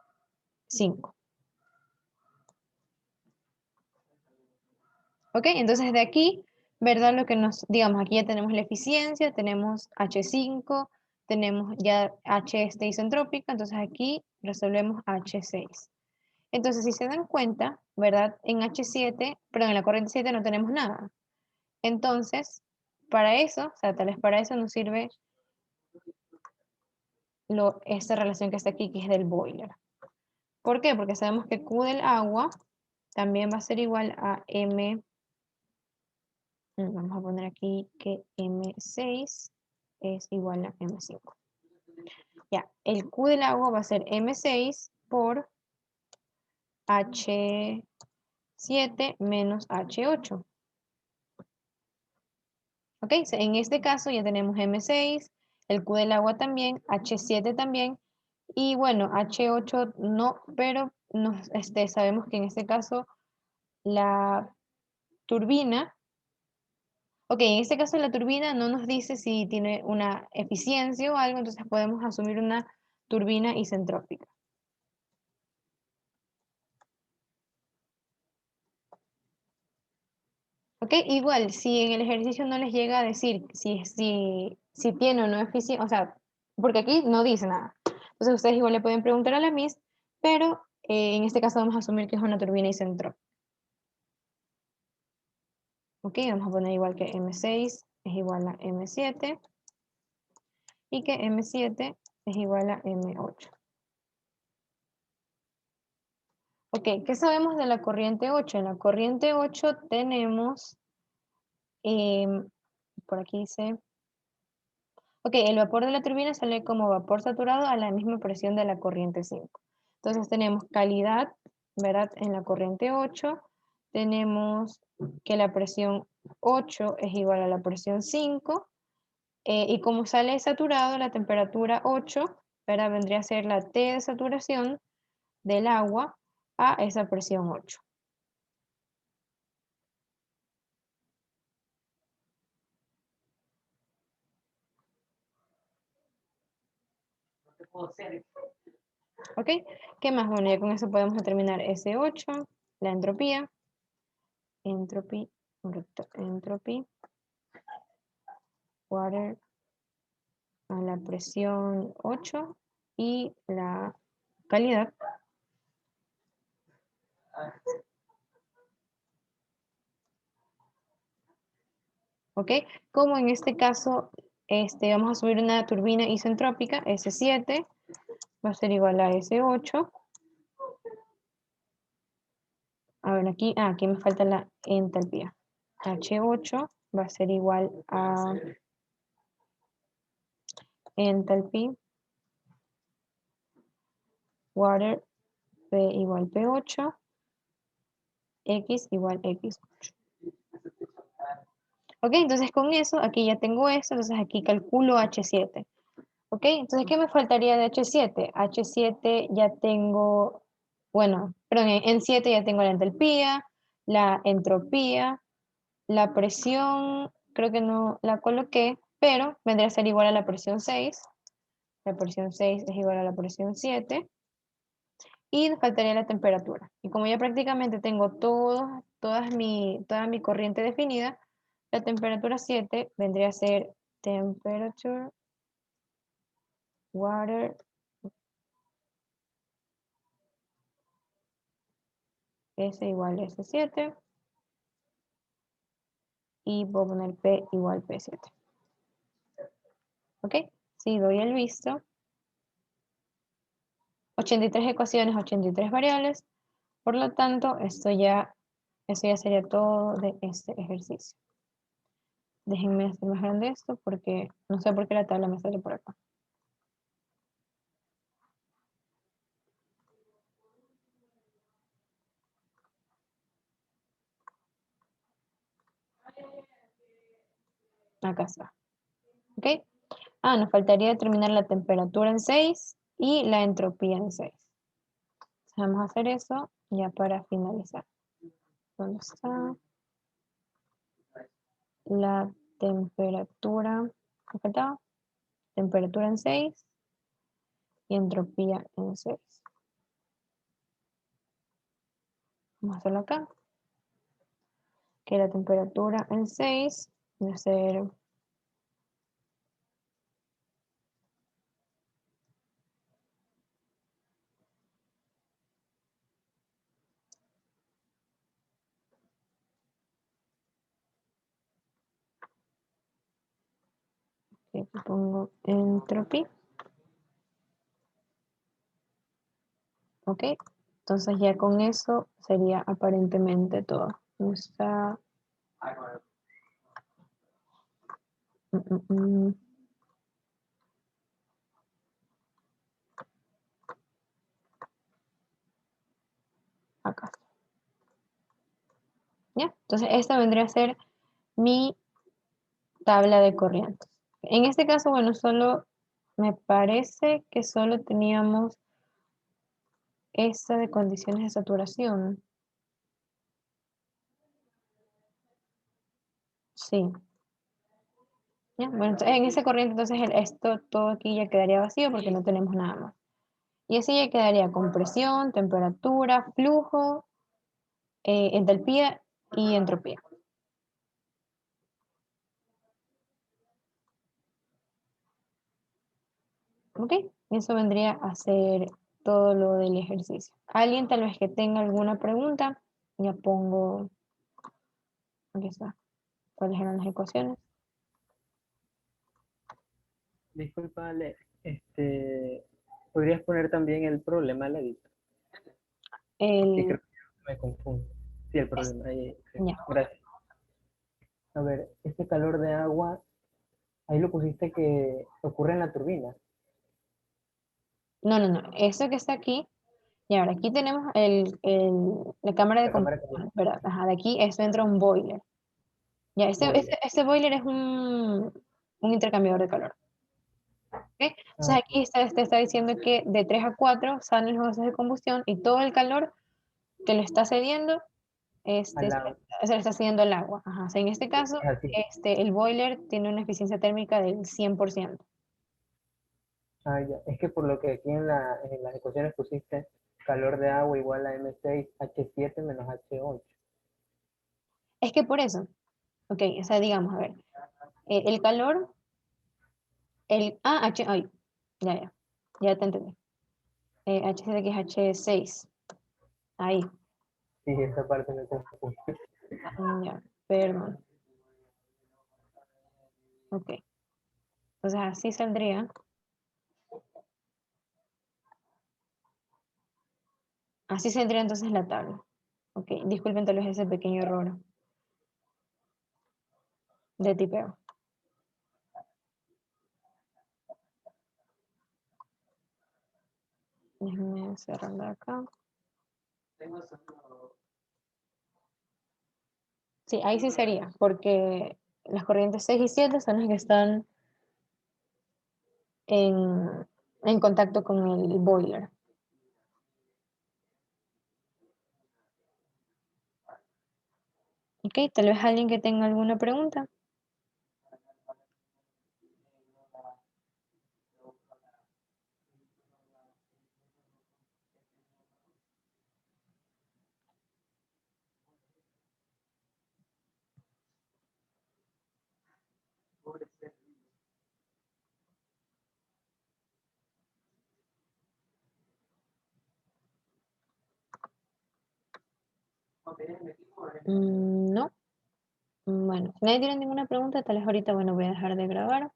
Speaker 1: Ok, entonces de aquí, ¿verdad? Lo que digamos, aquí ya tenemos la eficiencia, tenemos H5, tenemos ya H isentrópica, entonces aquí resolvemos H6. Entonces, si se dan cuenta, ¿verdad? En H7, perdón, en la corriente 7 no tenemos nada. Entonces, para eso, o sea, tal vez para eso nos sirve esta relación que está aquí, que es del boiler. ¿Por qué? Porque sabemos que Q del agua también va a ser igual a M. Vamos a poner aquí que M6 es igual a M5. Ya, el Q del agua va a ser M6 por H7 menos H8. Ok, en este caso ya tenemos M6, el Q del agua también, H7 también, y bueno, H8 no, pero sabemos que en este caso la turbina, ok, en este caso la turbina no nos dice si tiene una eficiencia o algo, entonces podemos asumir una turbina isentrópica. Ok, igual, si en el ejercicio no les llega a decir si tiene o no eficiencia, o sea, porque aquí no dice nada. Entonces ustedes igual le pueden preguntar a la Miss, pero en este caso vamos a asumir que es una turbina isentrópica. Ok, vamos a poner igual que M6 es igual a M7 y que M7 es igual a M8. Ok, ¿qué sabemos de la corriente 8? En la corriente 8 tenemos, por aquí dice, ok, el vapor de la turbina sale como vapor saturado a la misma presión de la corriente 5. Entonces tenemos calidad, ¿verdad? En la corriente 8 tenemos que la presión 8 es igual a la presión 5 y como sale saturado la temperatura 8, Ahora vendría a ser la T de saturación del agua a esa presión 8. ¿Ok? ¿Qué más? Bueno, ya con eso podemos determinar S8, la entropía. Entropy, correcto, entropy. Water a la presión 8 y la calidad. ¿Ok? Como en este caso vamos a subir una turbina isentrópica, S7, va a ser igual a S8. A ver, aquí me falta la entalpía. H8 va a ser igual a entalpía, water P igual P8, X igual X8. Ok, entonces con eso, aquí ya tengo eso, entonces aquí calculo H7. Ok, entonces ¿qué me faltaría de H7? H7 ya tengo, bueno, perdón, en 7 ya tengo la entalpía, la entropía, la presión, creo que no la coloqué, pero vendría a ser igual a la presión 6. La presión 6 es igual a la presión 7. Y nos faltaría la temperatura. Y como ya prácticamente tengo toda mi corriente definida, la temperatura 7 vendría a ser temperature, water, S igual a S7. Y voy a poner P igual P7. ¿Ok? Si doy el visto, 83 ecuaciones, 83 variables. Por lo tanto, eso ya sería todo de este ejercicio. Déjenme hacer más grande esto porque no sé por qué la tabla me sale por acá. Acá está. ¿Ok? Nos faltaría determinar la temperatura en 6 y la entropía en 6. Vamos a hacer eso ya para finalizar. ¿Dónde está? La temperatura. ¿Qué faltaba? Temperatura en 6 y entropía en 6. Vamos a hacerlo acá. Que la temperatura en 6 va a ser aquí pongo entropía. ¿Ok? Entonces ya con eso sería aparentemente todo. ¿Dónde está? Acá. ¿Ya? Entonces esta vendría a ser mi tabla de corrientes. En este caso, bueno, me parece que solo teníamos esta de condiciones de saturación. Sí. ¿Ya? Bueno, entonces, en esa corriente, entonces esto todo aquí ya quedaría vacío porque no tenemos nada más. Y así ya quedaría con presión, temperatura, flujo, entalpía y entropía. ¿Ok? Eso vendría a ser todo lo del ejercicio. ¿Alguien tal vez que tenga alguna pregunta? Ya pongo, aquí está, cuáles eran las ecuaciones.
Speaker 7: Disculpa, Ale, ¿podrías poner también el problema, Levi? Que
Speaker 1: El,
Speaker 7: creo que me confundo. Sí, el problema. Sí,
Speaker 1: ya.
Speaker 7: gracias. A ver, este calor de agua, ahí lo pusiste que ocurre en la turbina.
Speaker 1: No, eso que está aquí, y ahora aquí tenemos la cámara de
Speaker 7: La cámara que...
Speaker 1: combustión, ¿verdad? Ajá, de aquí eso entra un boiler. Ya,
Speaker 7: Boiler.
Speaker 1: ese boiler es un intercambiador de calor. ¿Ok? Entonces aquí está diciendo que de 3 a 4 salen los gases de combustión y todo el calor que lo está cediendo
Speaker 7: Al agua.
Speaker 1: se le está cediendo al agua. Ajá. O sea, en este caso,
Speaker 7: Es así.
Speaker 1: el boiler tiene una eficiencia térmica del 100%.
Speaker 7: Ah, ya. Es que por lo que aquí en las ecuaciones pusiste calor de agua igual a M6H7 menos H8.
Speaker 1: Es que por eso, ok, o sea, digamos, a ver, el calor, ay, ya te entendí. H7 que es H6, ahí,
Speaker 7: Sí, esa parte me confundí.
Speaker 1: ya, perdón, ok. Entonces así saldría. Así saldría entonces la tabla. Ok, disculpen tal vez ese pequeño error de tipeo. Déjenme cerrarla acá. Sí, ahí sí sería, porque las corrientes 6 y 7 son las que están en contacto con el boiler. Ok, tal vez alguien que tenga alguna pregunta. No. Bueno, si nadie tiene ninguna pregunta, tal vez ahorita, bueno, voy a dejar de grabar.